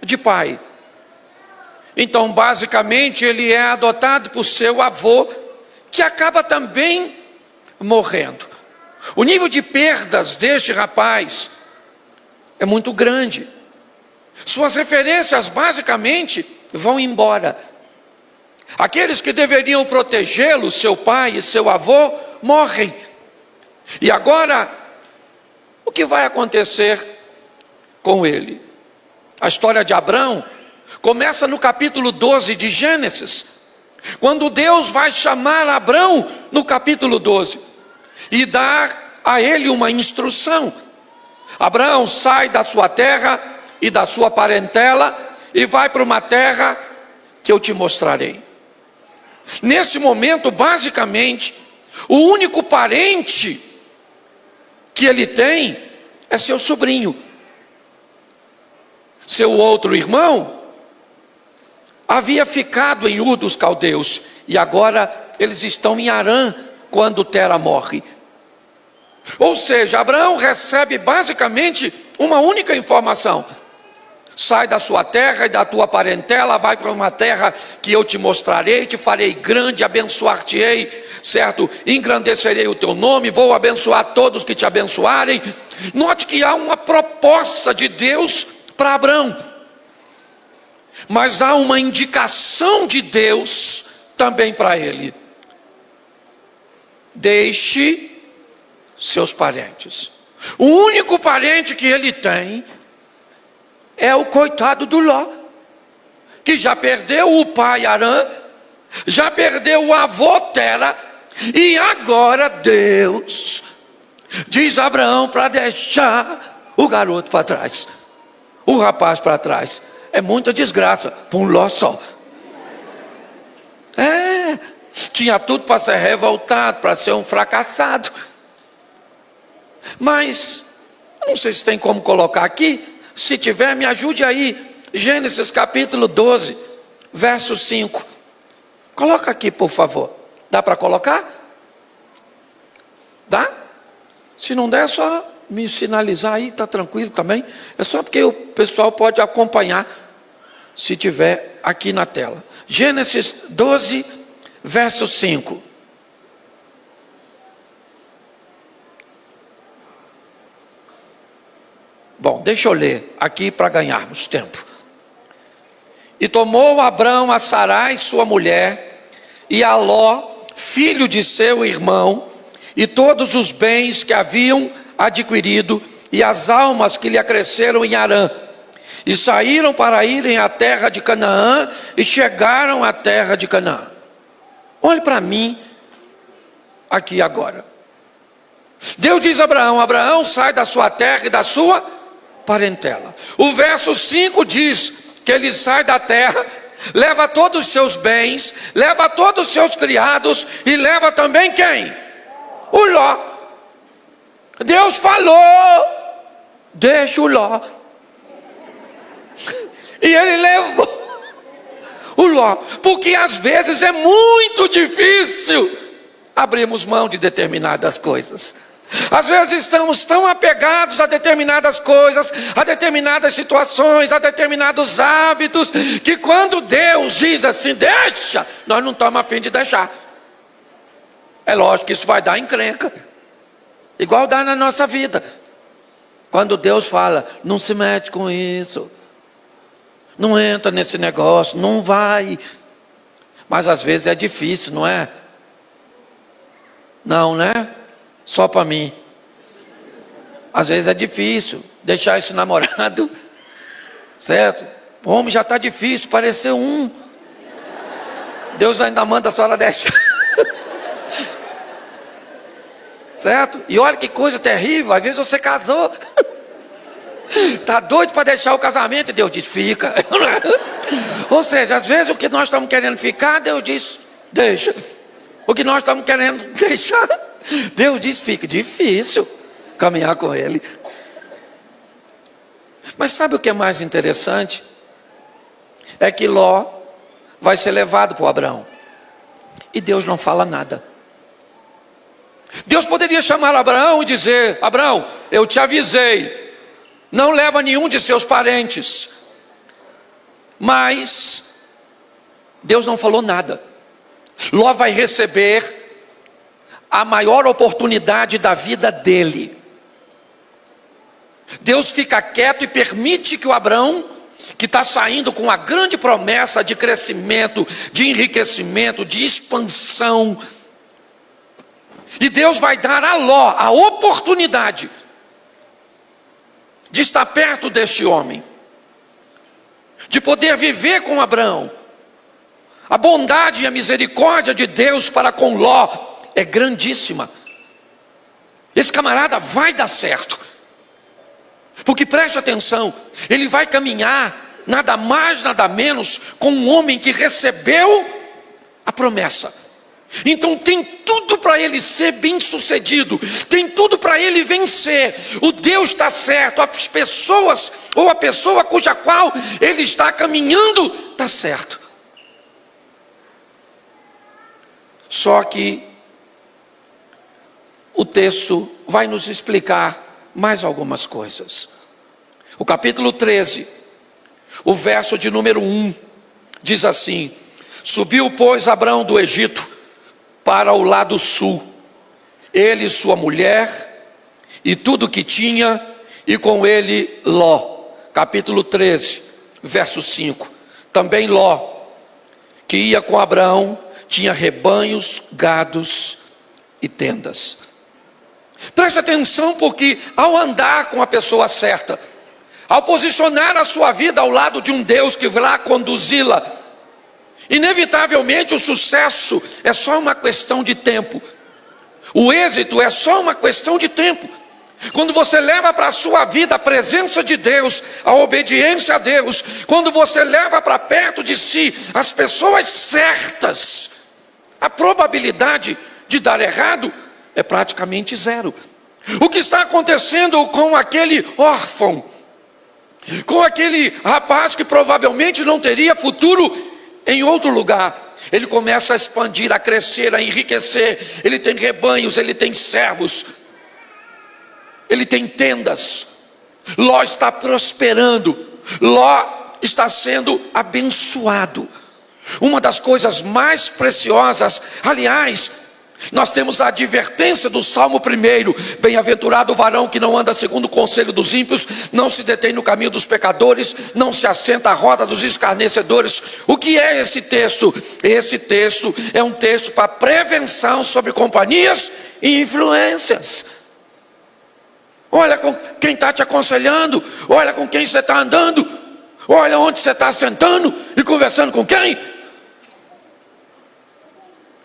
de pai. Então, basicamente, ele é adotado por seu avô, que acaba também morrendo. O nível de perdas deste rapaz é muito grande. Suas referências, basicamente, vão embora. Aqueles que deveriam protegê-lo, seu pai e seu avô, morrem. E agora, o que vai acontecer com ele? A história de Abrão começa no capítulo 12 de Gênesis, quando Deus vai chamar Abrão no capítulo 12 e dar a ele uma instrução. Abrão, sai da sua terra e da sua parentela e vai para uma terra que eu te mostrarei. Nesse momento, basicamente, o único parente que ele tem é seu sobrinho. Seu outro irmão havia ficado em Ur dos Caldeus, e agora eles estão em Harã quando Tera morre. Ou seja, Abraão recebe basicamente uma única informação: sai da sua terra e da tua parentela, vai para uma terra que eu te mostrarei, te farei grande, abençoar-te-ei, certo? Engrandecerei o teu nome, vou abençoar todos que te abençoarem. Note que há uma proposta de Deus para Abraão, mas há uma indicação de Deus também para ele: deixe seus parentes. O único parente que ele tem é o coitado do Ló, que já perdeu o pai Harã, já perdeu o avô Tera, E agora Deus diz a Abraão para deixar o garoto para trás, o rapaz para trás. É muita desgraça para um Ló só. Tinha tudo para ser revoltado, para ser um fracassado. Mas, não sei se tem como colocar aqui. Se tiver, me ajude aí. Gênesis capítulo 12, verso 5. Coloca aqui, por favor. Dá para colocar? Dá? Se não der, é só me sinalizar aí, está tranquilo também. É só porque o pessoal pode acompanhar, se tiver aqui na tela. Gênesis 12, verso 5. Bom, deixa eu ler aqui para ganharmos tempo. E tomou Abrão a Sarai, sua mulher, e a Ló, filho de seu irmão, e todos os bens que haviam adquirido, e as almas que lhe acresceram em Harã, e saíram para irem à terra de Canaã, e chegaram à terra de Canaã. Olhe para mim, aqui agora. Deus diz a Abraão: Abraão, sai da sua terra e da sua parentela. O verso 5 diz que ele sai da terra, leva todos os seus bens, leva todos os seus criados, e leva também quem? O Ló. Deus falou: deixa o Ló. E ele levou o Ló, porque às vezes é muito difícil abrirmos mão de determinadas coisas. Às vezes estamos tão apegados a determinadas coisas, a determinadas situações, a determinados hábitos, que quando Deus diz assim, deixa, nós não estamos a fim de deixar. É lógico que isso vai dar encrenca, igual dá na nossa vida. Quando Deus fala, não se mete com isso, não entra nesse negócio, não vai. Mas às vezes é difícil, não é? Não, né? Só para mim. Às vezes é difícil deixar esse namorado, certo? O homem já está difícil, parecer um. Deus ainda manda a senhora deixar. Certo? E olha que coisa terrível, às vezes você casou. Está doido para deixar o casamento e Deus diz, fica. Ou seja, às vezes o que nós estamos querendo ficar, Deus diz, deixa. O que nós estamos querendo deixar, Deus diz, fica. Difícil caminhar com Ele. Mas sabe o que é mais interessante? É que Ló vai ser levado para Abraão. E Deus não fala nada. Deus poderia chamar Abraão e dizer, Abraão, eu te avisei, não leva nenhum de seus parentes. Mas Deus não falou nada. Ló vai receber a maior oportunidade da vida dele. Deus fica quieto e permite que o Abraão, que está saindo com a grande promessa de crescimento, de enriquecimento, de expansão, e Deus vai dar a Ló a oportunidade de estar perto deste homem, de poder viver com Abraão. A bondade e a misericórdia de Deus para com Ló é grandíssima. Esse camarada vai dar certo, porque preste atenção, ele vai caminhar nada mais, nada menos com um homem que recebeu a promessa. Então tem tudo para ele ser bem sucedido, tem tudo para ele vencer. O Deus está certo, as pessoas ou a pessoa cuja qual ele está caminhando está certo. Só que o texto vai nos explicar mais algumas coisas. O capítulo 13, o verso de número 1, diz assim: subiu, pois, Abrão do Egito para o lado sul, ele e sua mulher, e tudo que tinha, e com ele Ló. Capítulo 13, verso 5. Também Ló, que ia com Abraão, tinha rebanhos, gados e tendas. Preste atenção, porque ao andar com a pessoa certa, ao posicionar a sua vida ao lado de um Deus que vai conduzi-la, Inevitavelmente o sucesso é só uma questão de tempo. O êxito é só uma questão de tempo. Quando você leva para a sua vida a presença de Deus, a obediência a Deus, quando você leva para perto de si as pessoas certas, a probabilidade de dar errado é praticamente zero. O que está acontecendo com aquele órfão, com aquele rapaz que provavelmente não teria futuro em outro lugar? Ele começa a expandir, a crescer, a enriquecer. Ele tem rebanhos, ele tem servos, ele tem tendas. Ló está prosperando, Ló está sendo abençoado. Uma das coisas mais preciosas, aliás, nós temos a advertência do Salmo 1: bem-aventurado o varão que não anda segundo o conselho dos ímpios, não se detém no caminho dos pecadores, não se assenta à roda dos escarnecedores. O que é esse texto? Esse texto é um texto para prevenção sobre companhias e influências. Olha com quem está te aconselhando, olha com quem você está andando, olha onde você está sentando e conversando com quem.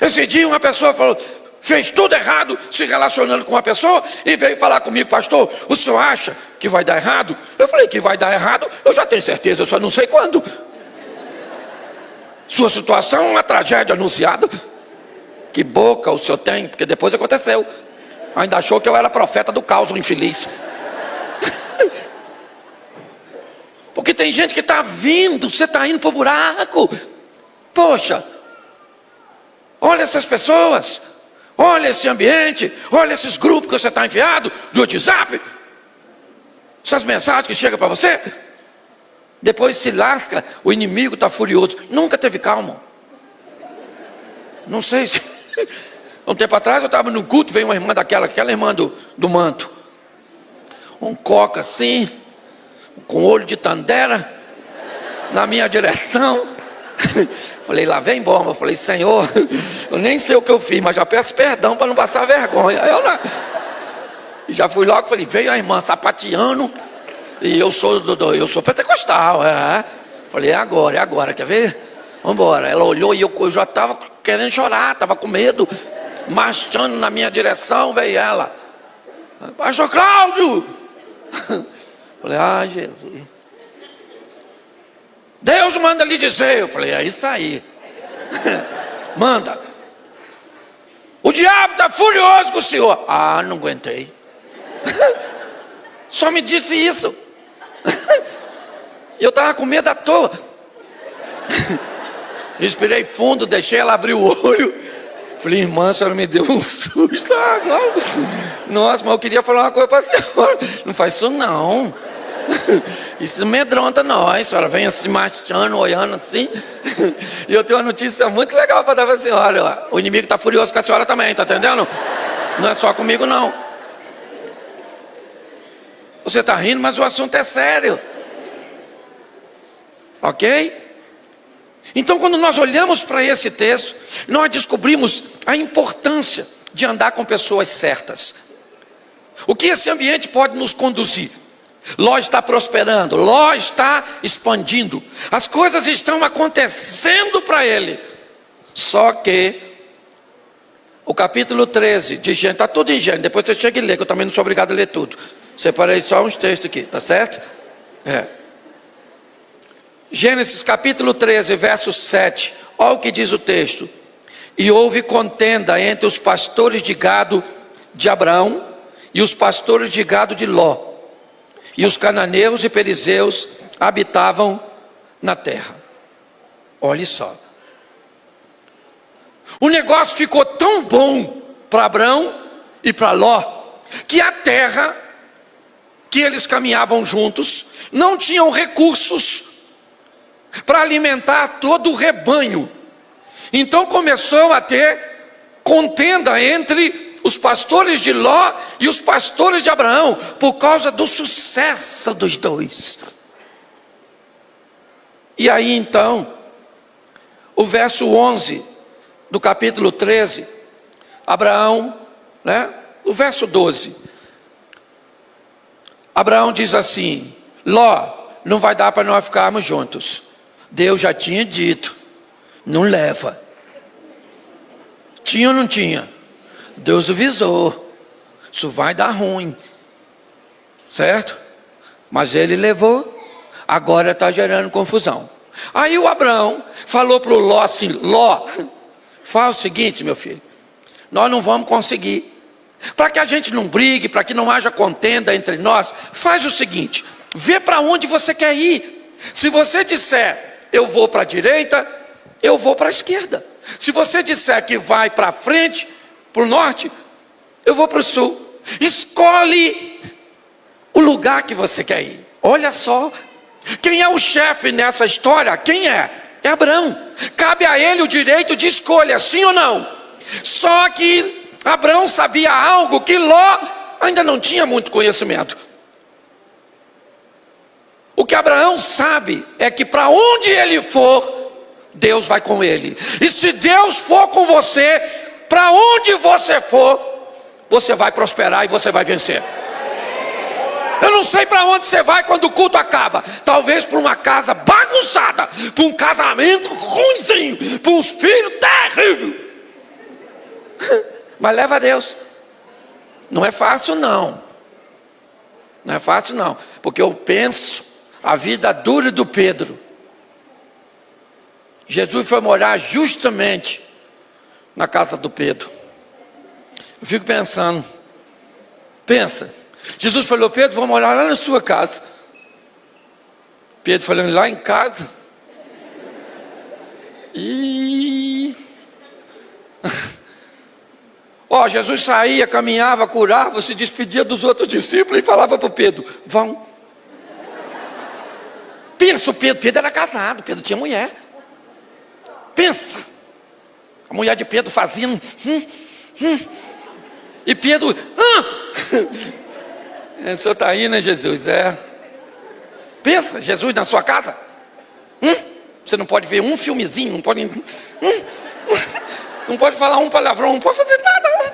Esse dia uma pessoa falou, fez tudo errado se relacionando com uma pessoa e veio falar comigo: pastor, o senhor acha que vai dar errado? Eu falei: que vai dar errado, eu já tenho certeza, eu só não sei quando. Sua situação é uma tragédia anunciada. Que boca o senhor tem, porque depois aconteceu. Ainda achou que eu era profeta do caos, um infeliz. Porque tem gente que está vindo, você está indo para o buraco. Poxa, olha essas pessoas, olha esse ambiente, olha esses grupos que você está enfiado, do WhatsApp, essas mensagens que chegam para você. Depois se lasca, o inimigo está furioso. Nunca teve calma. Não sei se... Um tempo atrás eu estava no culto, veio uma irmã aquela irmã do manto. Um coca assim, com olho de tandera, na minha direção. Falei: lá vem bomba. Falei: Senhor, eu nem sei o que eu fiz, mas já peço perdão para não passar vergonha. E já fui logo, falei: veio a irmã sapateando, e eu sou pentecostal. Falei: é agora, quer ver? Vamos embora. Ela olhou e eu já estava querendo chorar, estava com medo, marchando na minha direção. Veio ela: pastor Cláudio. Falei: Jesus, Deus manda lhe dizer. Eu falei: é isso aí. Manda. O diabo está furioso com o senhor. Não aguentei. Só me disse isso. Eu estava com medo à toa. Respirei fundo, deixei ela abrir o olho. Falei: irmã, a senhora me deu um susto agora. Nossa, mas eu queria falar uma coisa para a senhora. Não faz isso não. Isso amedronta nós. A senhora vem assim marchando, olhando assim. E eu tenho uma notícia muito legal para dar para a senhora. O inimigo está furioso com a senhora também, está entendendo? Não é só comigo não. Você está rindo, mas o assunto é sério. Ok? Então, quando nós olhamos para esse texto, nós descobrimos a importância de andar com pessoas certas. O que esse ambiente pode nos conduzir? Ló está prosperando, Ló está expandindo, as coisas estão acontecendo para ele. Só que o capítulo 13 de Gênesis, está tudo em Gênesis, depois você chega e lê, que eu também não sou obrigado a ler tudo. Separei só uns textos aqui, tá certo? Gênesis capítulo 13, verso 7. Olha o que diz o texto: e houve contenda entre os pastores de gado de Abraão e os pastores de gado de Ló, e os cananeus e perizeus habitavam na terra. Olhe só, o negócio ficou tão bom para Abraão e para Ló, que a terra que eles caminhavam juntos não tinham recursos para alimentar todo o rebanho. Então começou a ter contenda entre os pastores de Ló e os pastores de Abraão, por causa do sucesso dos dois. E aí então, o verso 11 do capítulo 13, Abraão, o verso 12, Abraão diz assim: Ló, não vai dar para nós ficarmos juntos. Deus já tinha dito Não leva. Tinha ou não tinha? Deus avisou. Isso vai dar ruim. Certo? Mas ele levou. Agora está gerando confusão. Aí o Abraão falou para o Ló assim: Ló, faz o seguinte, meu filho. Nós não vamos conseguir. Para que a gente não brigue, para que não haja contenda entre nós, faz o seguinte: vê para onde você quer ir. Se você disser, eu vou para a direita, eu vou para a esquerda. Se você disser que vai para a frente, para o norte, eu vou para o sul. Escolhe o lugar que você quer ir. Olha só, quem é o chefe nessa história? Quem é? É Abraão. Cabe a ele o direito de escolha, sim ou não? Só que Abraão sabia algo que Ló ainda não tinha muito conhecimento. O que Abraão sabe é que para onde ele for, Deus vai com ele. E se Deus for com você, para onde você for, você vai prosperar e você vai vencer. Eu não sei para onde você vai quando o culto acaba. Talvez para uma casa bagunçada, para um casamento ruimzinho, para uns filhos terríveis. Mas leva a Deus. Não é fácil não. Não é fácil não. Porque eu penso a vida dura do Pedro. Jesus foi morar justamente na casa do Pedro. Eu fico pensando. Pensa. Jesus falou: Pedro, vou morar lá na sua casa. Pedro falando: lá em casa? Jesus saía, caminhava, curava, se despedia dos outros discípulos e falava para o Pedro: vão. Pensa, o Pedro era casado, Pedro tinha mulher. Pensa, a mulher de Pedro fazia e Pedro, o senhor está aí, né, Jesus? Pensa, Jesus na sua casa. Você não pode ver um filmezinho, não pode, não pode falar um palavrão, não pode fazer nada.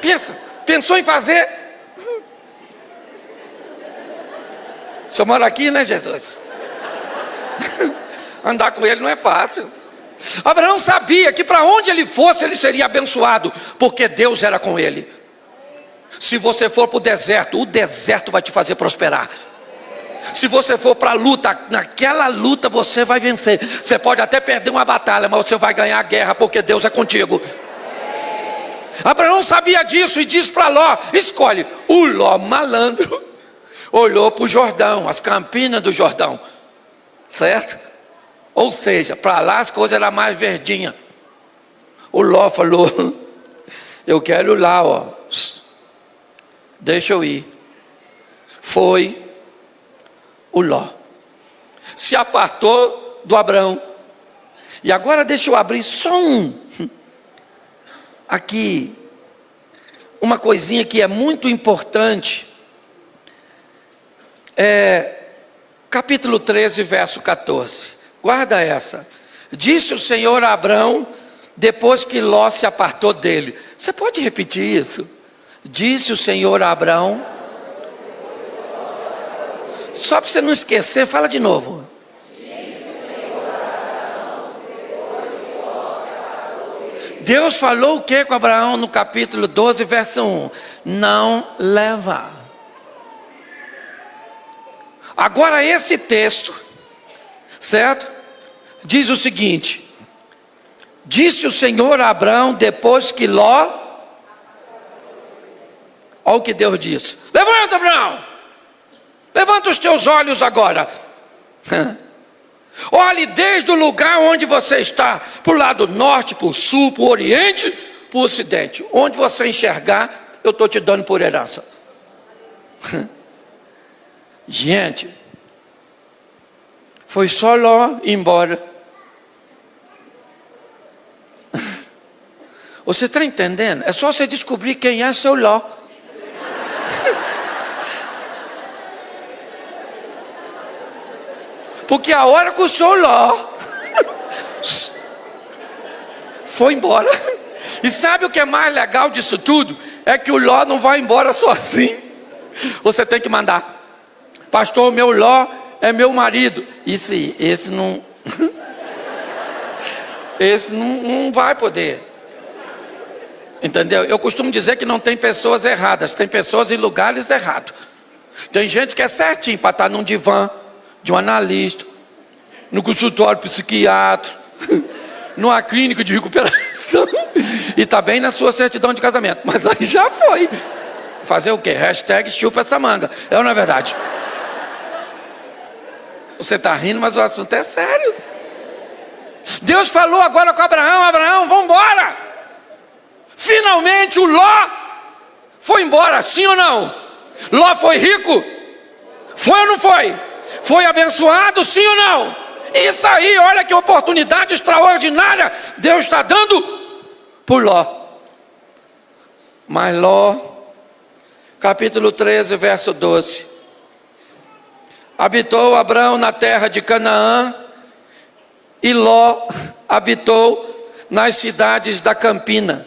Pensa, pensou em fazer? O senhor mora aqui, né, Jesus? Andar com ele não é fácil. Abraão sabia que para onde ele fosse, ele seria abençoado, porque Deus era com ele. Se você for para o deserto vai te fazer prosperar. Se você for para a luta, naquela luta você vai vencer. Você pode até perder uma batalha, mas você vai ganhar a guerra, porque Deus é contigo. Abraão sabia disso e disse para Ló: escolhe. O Ló, malandro, olhou para o Jordão, as campinas do Jordão, certo? Ou seja, para lá as coisas eram mais verdinhas. O Ló falou: eu quero ir lá, ó. Deixa eu ir. Foi o Ló. Se apartou do Abraão. E agora deixa eu abrir só aqui uma coisinha que é muito importante. Capítulo 13, verso 14. Guarda essa. Disse o Senhor a Abraão, depois que Ló se apartou dele. Você pode repetir isso? Disse o Senhor a Abraão. Só para você não esquecer, fala de novo. Deus falou o que com Abraão no capítulo 12, verso 1? Não leva. Agora esse texto, certo? Diz o seguinte: disse o Senhor a Abraão depois que Ló. Olha o que Deus disse: levanta, Abraão, levanta os teus olhos agora. Olhe desde o lugar onde você está, para o lado norte, para o sul, para o oriente, para o ocidente. Onde você enxergar, eu estou te dando por herança. Gente, foi só Ló ir embora. Você está entendendo? É só você descobrir quem é seu Ló. Porque a hora que o senhor Ló foi embora. E sabe o que é mais legal disso tudo? É que o Ló não vai embora sozinho. Você tem que mandar: pastor, meu Ló é meu marido. Esse não. Esse não vai poder. Entendeu? Eu costumo dizer que não tem pessoas erradas, tem pessoas em lugares errados. Tem gente que é certinho para estar num divã de um analista, no consultório psiquiatra, numa clínica de recuperação, e está bem na sua certidão de casamento. Mas aí já foi. Fazer o quê? Hashtag chupa essa manga. É ou não é verdade? Você está rindo, mas o assunto é sério. Deus falou agora com Abraão: Abraão, vamos embora. Finalmente o Ló foi embora, sim ou não? Ló foi rico? Foi ou não foi? Foi abençoado, sim ou não? Isso aí, olha que oportunidade extraordinária Deus está dando por Ló. Mas Ló, capítulo 13, verso 12. Habitou Abraão na terra de Canaã, e Ló habitou nas cidades da campina,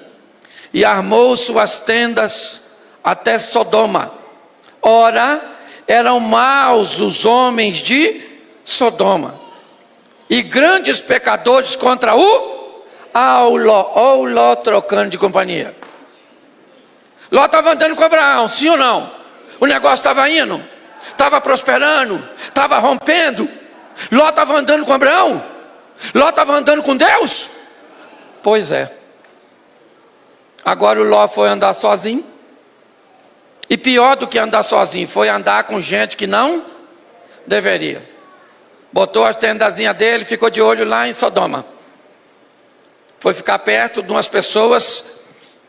e armou suas tendas até Sodoma. Ora, eram maus os homens de Sodoma, e grandes pecadores contra o Ló. Ó, o Ló trocando de companhia. Ló estava andando com Abraão, sim ou não? O negócio estava indo, estava prosperando, estava rompendo. Ló estava andando com Abraão? Ló estava andando com Deus? Pois é. Agora o Ló foi andar sozinho. E pior do que andar sozinho, foi andar com gente que não deveria. Botou as tendazinhas dele, ficou de olho lá em Sodoma. Foi ficar perto de umas pessoas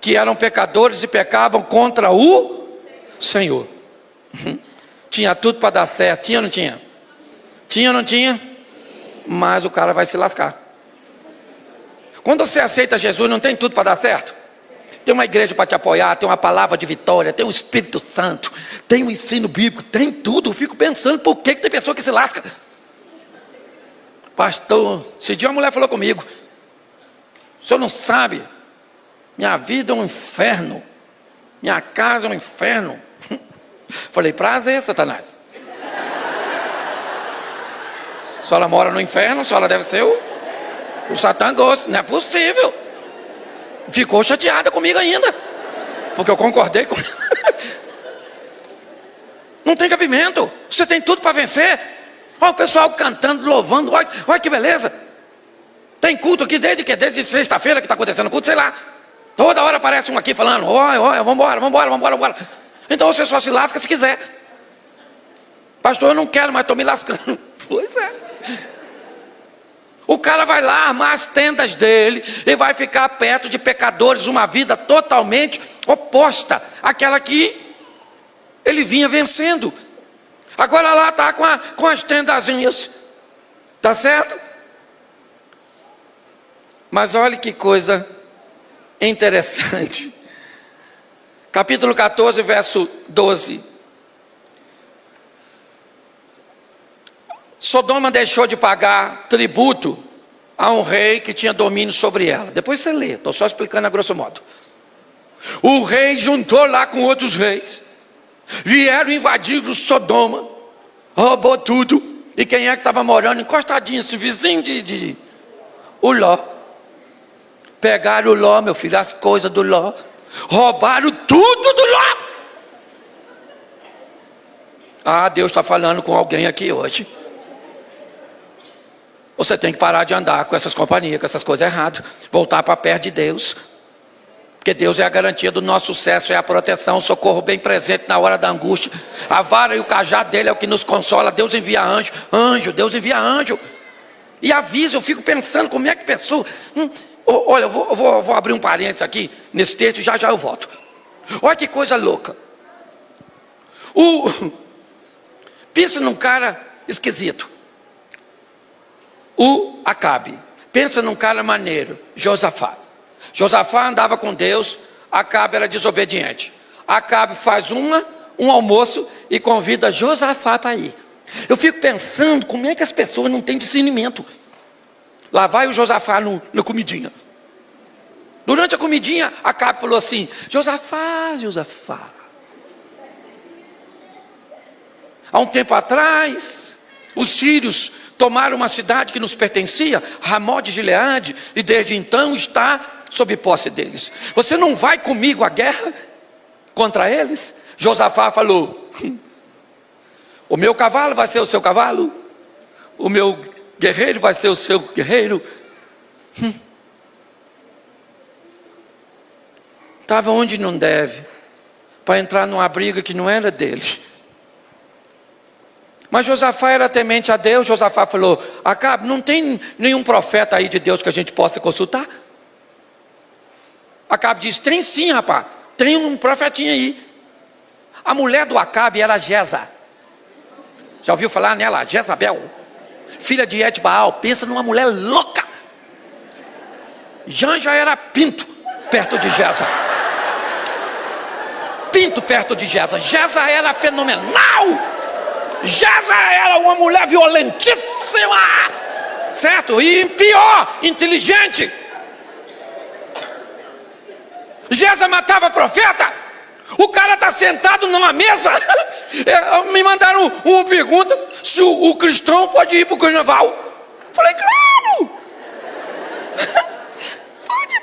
que eram pecadores e pecavam contra o Senhor. Tinha tudo para dar certo, tinha ou não tinha? Tinha ou não tinha? Mas o cara vai se lascar. Quando você aceita Jesus, não tem tudo para dar certo? Tem uma igreja para te apoiar, tem uma palavra de vitória, tem um Espírito Santo, tem um ensino bíblico, tem tudo. Eu fico pensando, por que tem pessoa que se lasca? Pastor, esse dia uma mulher falou comigo: o senhor não sabe, minha vida é um inferno, minha casa é um inferno. Falei: prazer, Satanás. A senhora mora no inferno, a senhora deve ser o Satã gosto, não é possível. Ficou chateada comigo ainda, porque eu concordei com Não tem cabimento. Você tem tudo para vencer. Olha o pessoal cantando, louvando. Olha que beleza. Tem culto aqui desde sexta-feira que está acontecendo culto, sei lá. Toda hora aparece um aqui falando: olha, vamos embora. Então você só se lasca se quiser. Pastor, eu não quero, mas estou me lascando. Pois é. O cara vai lá armar as tendas dele e vai ficar perto de pecadores, uma vida totalmente oposta àquela que ele vinha vencendo. Agora lá está com as tendazinhas. Tá certo? Mas olha que coisa interessante. Capítulo 14, verso 12. Sodoma deixou de pagar tributo a um rei que tinha domínio sobre ela. Depois você lê, estou só explicando a grosso modo. O rei juntou lá com outros reis, vieram invadir o Sodoma, roubou tudo. E quem é que estava morando encostadinho, esse vizinho de o Ló. Pegaram o Ló, meu filho, as coisas do Ló, roubaram tudo do Ló. Ah, Deus está falando com alguém aqui hoje. Você tem que parar de andar com essas companhias, com essas coisas erradas. Voltar para perto de Deus. Porque Deus é a garantia do nosso sucesso, é a proteção, o socorro bem presente na hora da angústia. A vara e o cajado dele é o que nos consola. Deus envia anjo, Deus envia anjo. E avisa, eu fico pensando como é que pessoa... Olha, eu vou abrir um parênteses aqui nesse texto e já eu volto. Olha que coisa louca. Pensa num cara esquisito. O Acabe. Pensa num cara maneiro. Josafá. Josafá andava com Deus. Acabe era desobediente. Acabe faz um almoço e convida Josafá para ir. Eu fico pensando como é que as pessoas não têm discernimento. Lá vai o Josafá na comidinha. Durante a comidinha, Acabe falou assim: Josafá. Há um tempo atrás, os sírios tomaram uma cidade que nos pertencia, Ramó de Gileade, e desde então está sob posse deles. Você não vai comigo à guerra contra eles? Josafá falou: o meu cavalo vai ser o seu cavalo, o meu guerreiro vai ser o seu guerreiro. Estava onde não deve, para entrar numa briga que não era dele. Mas Josafá era temente a Deus. Josafá falou: Acabe, não tem nenhum profeta aí de Deus que a gente possa consultar? Acabe disse: tem sim, rapaz, tem um profetinho aí. A mulher do Acabe era Jeza. Já ouviu falar nela? Jezabel, filha de Etbaal. Pensa numa mulher louca. Já era pinto perto de Jeza. Pinto perto de Jeza. Jeza era fenomenal. Jeza era uma mulher violentíssima, certo? E pior, inteligente. Jeza matava profeta. O cara está sentado numa mesa. Me mandaram uma pergunta: se o cristão pode ir para o carnaval. Falei: claro. Pode.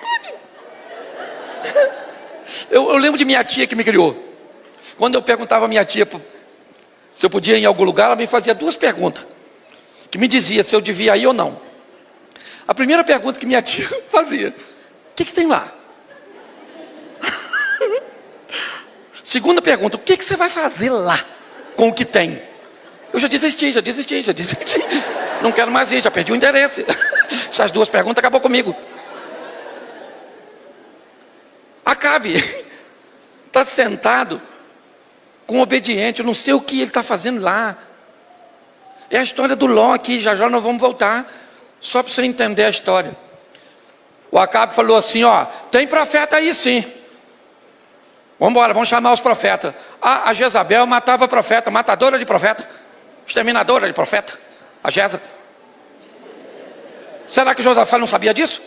Eu lembro de minha tia que me criou. Quando eu perguntava à minha tia se eu podia ir em algum lugar, ela me fazia duas perguntas, que me dizia se eu devia ir ou não. A primeira pergunta que minha tia fazia: o que tem lá? Segunda pergunta: o que você vai fazer lá com o que tem? Eu já desisti. Não quero mais ir, já perdi o interesse. Essas duas perguntas acabou comigo. Acabe está sentado com obediente. Eu não sei o que ele está fazendo lá. É a história do Ló aqui. Já nós vamos voltar, só para você entender a história. O Acabe falou assim: ó, tem profeta aí sim. Vamos embora, vamos chamar os profetas. A Jezabel matava profeta, matadora de profeta, exterminadora de profeta. A Jeza. Será que Josafá não sabia disso?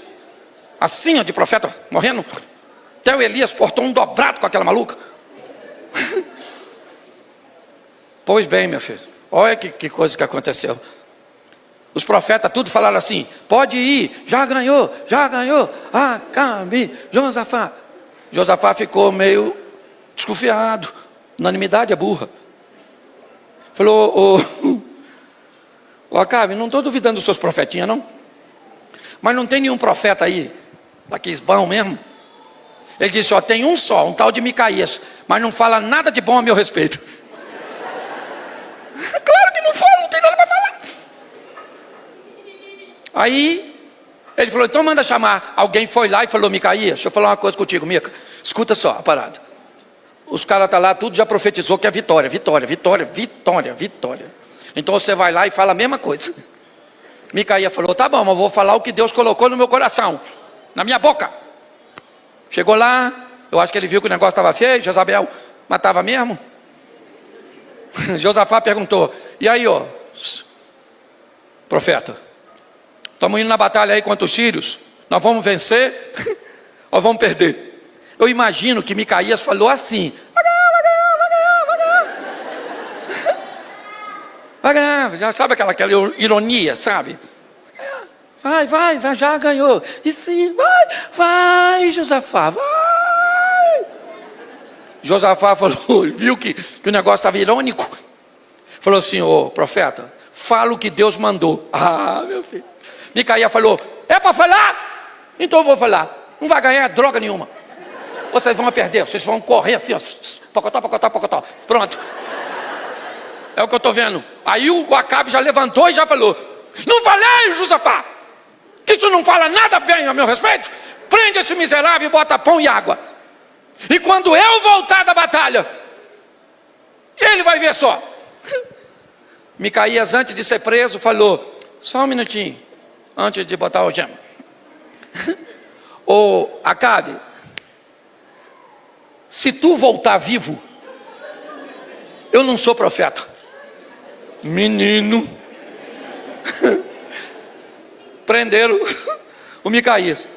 Assim, ó, de profeta morrendo. Até o Elias portou um dobrado com aquela maluca. Pois bem, meu filho, olha que coisa que aconteceu. Os profetas tudo falaram assim: pode ir, já ganhou. Acabe, Josafá. Josafá ficou meio desconfiado. Unanimidade é burra. Falou: Acabe, não estou duvidando dos seus profetinhas, não. Mas não tem nenhum profeta aí, daqueles bons mesmo. Ele disse: ó, tem um só, um tal de Micaías, mas não fala nada de bom a meu respeito. Claro que não fala, não tem nada para falar. Aí ele falou: então manda chamar. Alguém foi lá e falou: Micaías, deixa eu falar uma coisa contigo, Mica. Escuta só a parada. Os caras estão lá, tudo já profetizou que é vitória. Então você vai lá e fala a mesma coisa. Micaías falou: tá bom, mas eu vou falar o que Deus colocou no meu coração, na minha boca. Chegou lá, eu acho que ele viu que o negócio estava feio. Jezabel matava mesmo. Josafá perguntou: e aí, ó, profeta, estamos indo na batalha aí contra os sírios, nós vamos vencer ou vamos perder? Eu imagino que Micaías falou assim: vai ganhar, já sabe aquela ironia, sabe? Vai, já ganhou. E sim, vai, Josafá, vai. Josafá falou, viu que o negócio estava irônico. Falou assim: ô profeta, fala o que Deus mandou. Ah, meu filho. Micaías falou: é para falar? Então eu vou falar. Não vai ganhar droga nenhuma. Vocês vão perder, vocês vão correr assim, ó. Pocotó. Pronto. É o que eu estou vendo. Aí o Acabe já levantou e já falou: não falei, Josafá, que isso não fala nada bem a meu respeito. Prende esse miserável e bota pão e água. E quando eu voltar da batalha, ele vai ver só. Micaías, antes de ser preso, falou: só um minutinho, antes de botar o gema. Ô Acabe, se tu voltar vivo, eu não sou profeta. Menino. Prenderam o Micaías.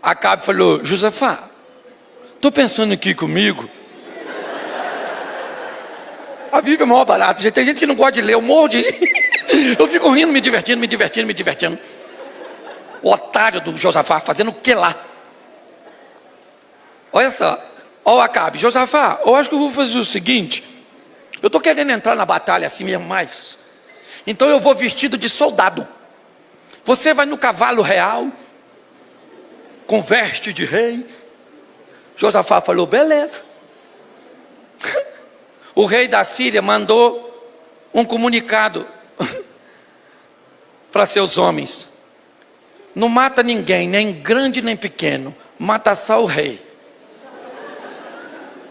Acabe falou: Josafá, estou pensando aqui comigo. A Bíblia é maior barata. Tem gente que não gosta de ler, eu morro de rir. Eu fico rindo, me divertindo. O otário do Josafá fazendo o que lá? Olha só, olha o Acabe. Josafá, eu acho que eu vou fazer o seguinte. Eu estou querendo entrar na batalha assim mesmo mais. Então eu vou vestido de soldado. Você vai no cavalo real, com veste de rei. Josafá falou, beleza. O rei da Síria mandou um comunicado para seus homens. Não mata ninguém, nem grande nem pequeno. Mata só o rei.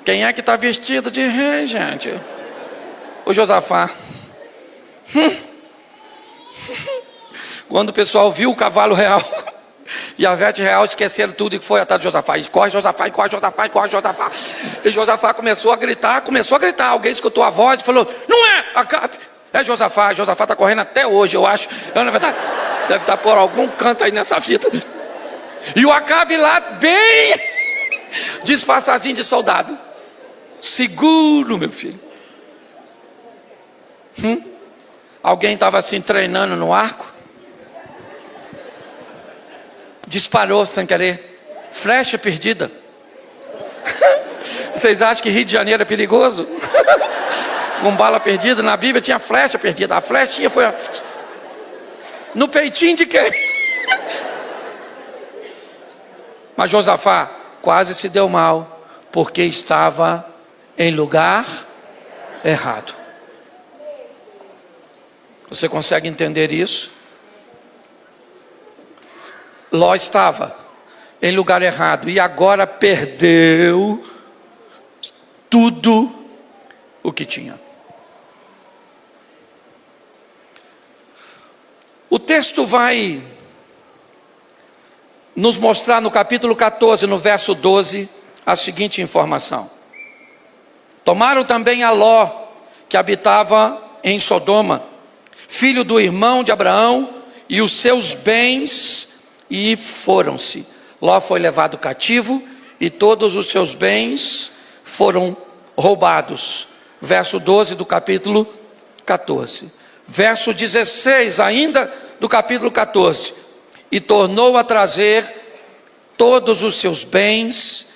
Quem é que está vestido de rei, gente? O Josafá. Quando o pessoal viu o cavalo real e a veste real, esqueceram tudo e foi atrás de Josafá. E corre Josafá. E Josafá começou a gritar. Alguém escutou a voz e falou, não é Acabe, é Josafá. Josafá está correndo até hoje, eu acho. Na verdade, deve estar por algum canto aí nessa fita. E o Acabe lá bem disfarçadinho de soldado. Seguro, meu filho. Alguém estava assim treinando no arco. Disparou sem querer. Flecha perdida. Vocês acham que Rio de Janeiro é perigoso? Com bala perdida, na Bíblia tinha flecha perdida. A flechinha foi no peitinho de quem? Mas Josafá quase se deu mal, porque estava em lugar errado. Você consegue entender isso? Ló estava em lugar errado e agora perdeu tudo o que tinha. O texto vai nos mostrar no capítulo 14, no verso 12, a seguinte informação. Tomaram também a Ló, que habitava em Sodoma, filho do irmão de Abraão, e os seus bens, e foram-se. Ló foi levado cativo, e todos os seus bens foram roubados. Verso 12 do capítulo 14. Verso 16 ainda do capítulo 14. E tornou a trazer todos os seus bens,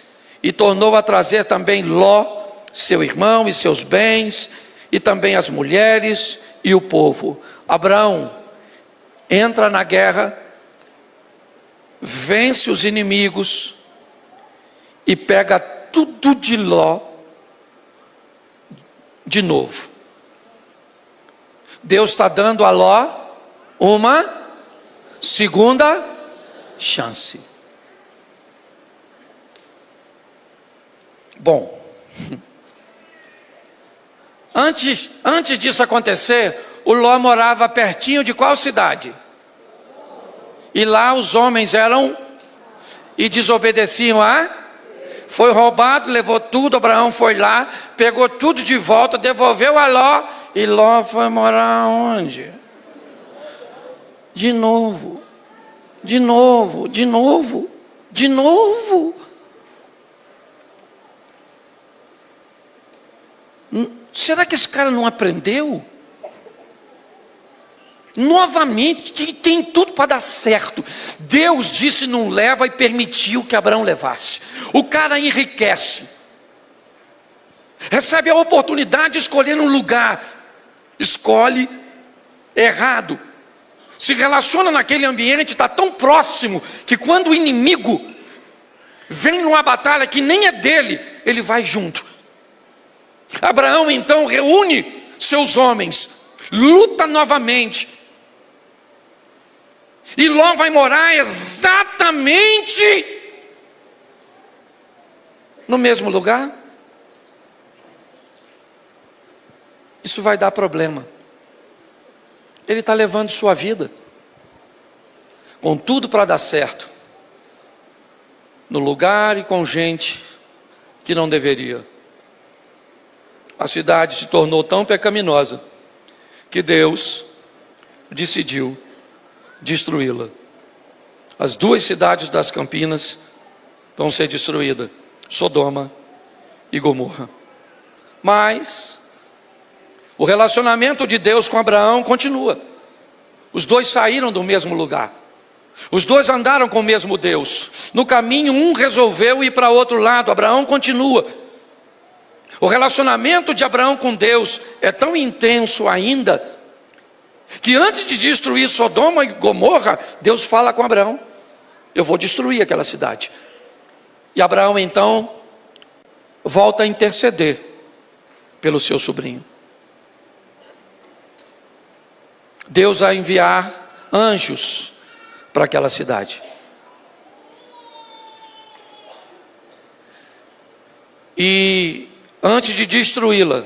e tornou a trazer também Ló, seu irmão, e seus bens, e também as mulheres e o povo. Abraão entra na guerra, vence os inimigos e pega tudo de Ló de novo. Deus está dando a Ló uma segunda chance. Bom, antes disso acontecer, o Ló morava pertinho de qual cidade? E lá os homens eram e desobedeciam foi roubado, levou tudo. Abraão foi lá, pegou tudo de volta, devolveu a Ló, e Ló foi morar onde? De novo. Será que esse cara não aprendeu? Novamente, tem tudo para dar certo. Deus disse não leva e permitiu que Abraão levasse. O cara enriquece, recebe a oportunidade de escolher um lugar, escolhe errado, se relaciona naquele ambiente, está tão próximo, que quando o inimigo vem numa batalha que nem é dele, ele vai junto. Abraão então reúne seus homens, luta novamente, e Ló vai morar exatamente no mesmo lugar. Isso vai dar problema. Ele está levando sua vida, com tudo para dar certo, no lugar e com gente que não deveria. A cidade se tornou tão pecaminosa que Deus decidiu destruí-la. As duas cidades das Campinas vão ser destruídas, Sodoma e Gomorra. Mas O relacionamento de Deus com Abraão continua. Os dois saíram do mesmo lugar. Os dois andaram com o mesmo Deus. No caminho, um resolveu ir para outro lado. Abraão continua. O relacionamento de Abraão com Deus é tão intenso ainda, que antes de destruir Sodoma e Gomorra, Deus fala com Abraão: eu vou destruir aquela cidade. E Abraão então volta a interceder pelo seu sobrinho. Deus vai enviar anjos para aquela cidade. E antes de destruí-la,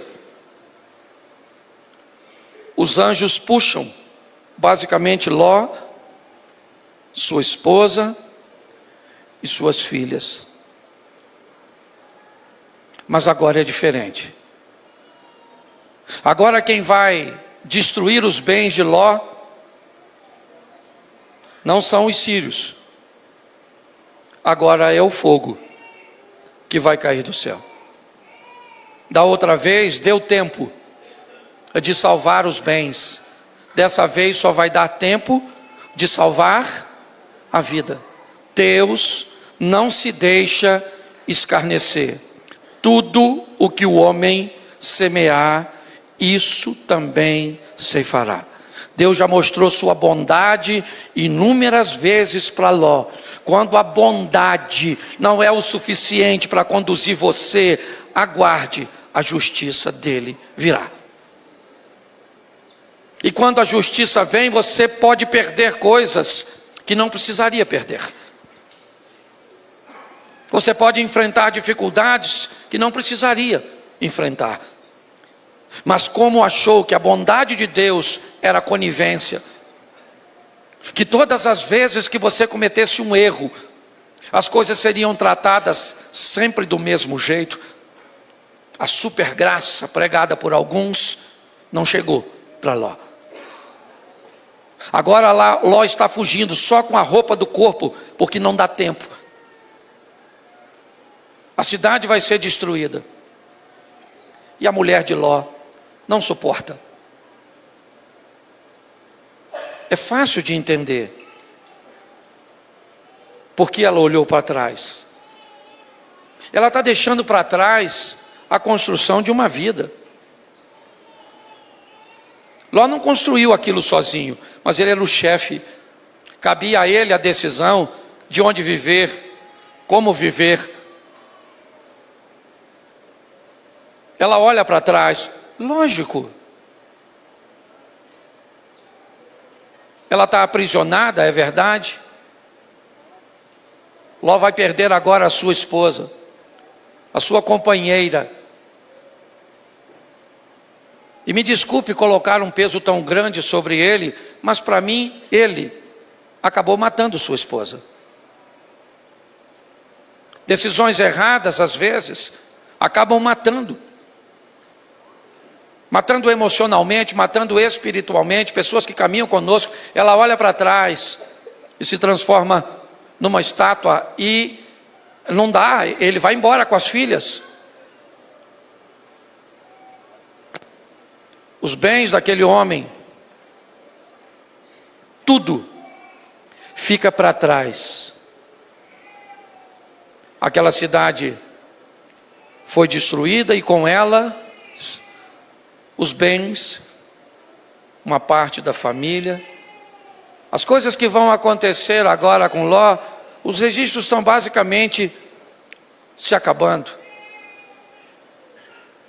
os anjos puxam basicamente Ló, sua esposa e suas filhas. Mas agora é diferente. Agora quem vai destruir os bens de Ló não são os sírios. Agora é o fogo que vai cair do céu. Da outra vez deu tempo de salvar os bens. Dessa vez só vai dar tempo de salvar a vida. Deus não se deixa escarnecer. Tudo o que o homem semear, isso também ceifará. Deus já mostrou sua bondade inúmeras vezes para Ló. Quando a bondade não é o suficiente para conduzir você, aguarde, a justiça dele virá. E quando a justiça vem, você pode perder coisas que não precisaria perder. Você pode enfrentar dificuldades que não precisaria enfrentar. Mas como achou que a bondade de Deus era conivência, que todas as vezes que você cometesse um erro, as coisas seriam tratadas sempre do mesmo jeito, a super graça pregada por alguns não chegou para Ló. Agora Ló está fugindo só com a roupa do corpo, porque não dá tempo. A cidade vai ser destruída. E a mulher de Ló não suporta. É fácil de entender. Porque ela olhou para trás. Ela está deixando para trás a construção de uma vida. Ló não construiu aquilo sozinho, mas ele era o chefe. Cabia a ele a decisão de onde viver, como viver. Ela olha para trás, lógico. Ela está aprisionada, é verdade. Ló vai perder agora a sua esposa, a sua companheira. E me desculpe colocar um peso tão grande sobre ele, mas para mim, ele acabou matando sua esposa. Decisões erradas, às vezes, acabam matando. Matando emocionalmente, matando espiritualmente. Pessoas que caminham conosco, ela olha para trás e se transforma numa estátua e não dá, ele vai embora com as filhas. Os bens daquele homem, tudo fica para trás. Aquela cidade foi destruída e com ela os bens, uma parte da família. As coisas que vão acontecer agora com Ló, os registros estão basicamente se acabando.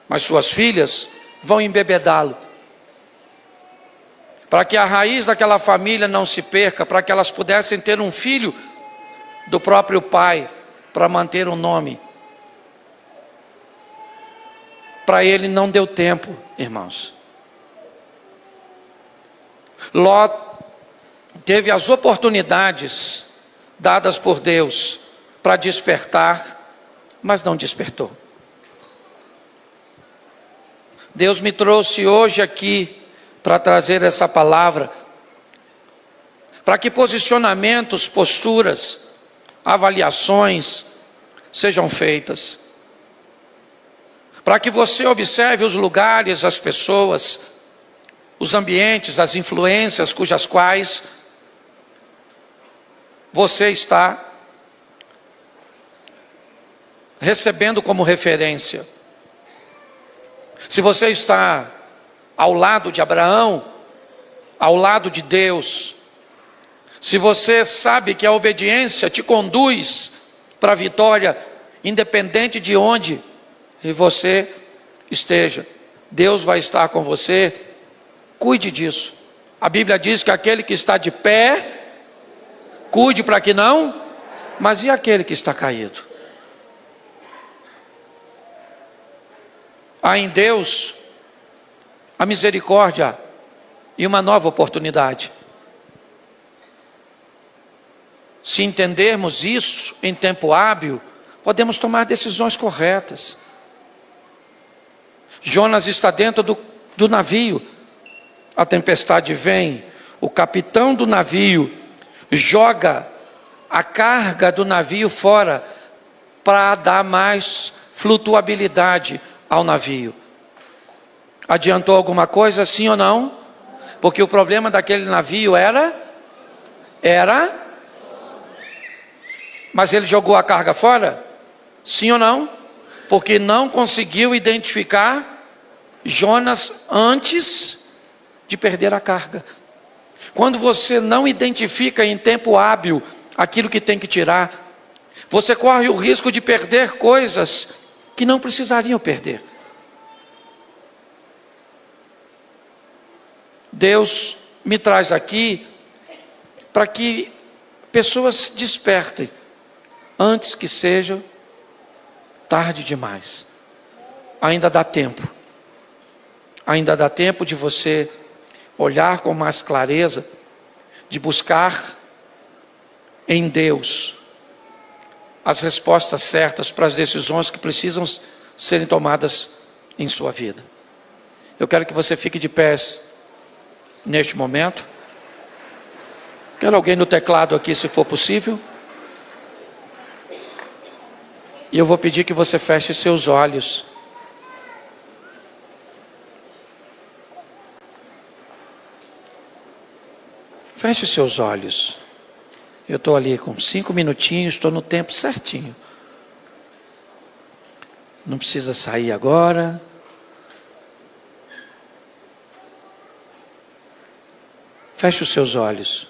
Mas suas filhas vão embebedá-lo. Para que a raiz daquela família não se perca, para que elas pudessem ter um filho do próprio pai, para manter o nome. Para ele não deu tempo, irmãos. Ló teve as oportunidades dadas por Deus para despertar, mas não despertou. Deus me trouxe hoje aqui para trazer essa palavra, para que posicionamentos, posturas, avaliações sejam feitas. para que você observe os lugares, as pessoas, os ambientes, as influências cujas quais você está recebendo como referência. Se você está ao lado de Abraão, ao lado de Deus, se você sabe que a obediência te conduz para a vitória, independente de onde você esteja, Deus vai estar com você. Cuide disso. A Bíblia diz que aquele que está de pé, cuide para que não, mas e aquele que está caído? Há em Deus a misericórdia e uma nova oportunidade. Se entendermos isso em tempo hábil, podemos tomar decisões corretas. Jonas está dentro do navio, a tempestade vem, o capitão do navio joga a carga do navio fora para dar mais flutuabilidade ao navio. Adiantou alguma coisa, sim ou não? Porque o problema daquele navio era, mas ele jogou a carga fora? Sim ou não? Porque não conseguiu identificar Jonas antes de perder a carga. Quando você não identifica em tempo hábil aquilo que tem que tirar, você corre o risco de perder coisas que não precisariam perder. Deus me traz aqui para que pessoas despertem antes que seja tarde demais. Ainda dá tempo. Ainda dá tempo de você olhar com mais clareza, de buscar em Deus as respostas certas para as decisões que precisam serem tomadas em sua vida. Eu quero que você fique de pés neste momento. Quero alguém no teclado aqui, se for possível. E eu vou pedir que você feche seus olhos. Feche seus olhos. Eu estou ali com 5 minutinhos, estou no tempo certinho. Não precisa sair agora. Feche os seus olhos.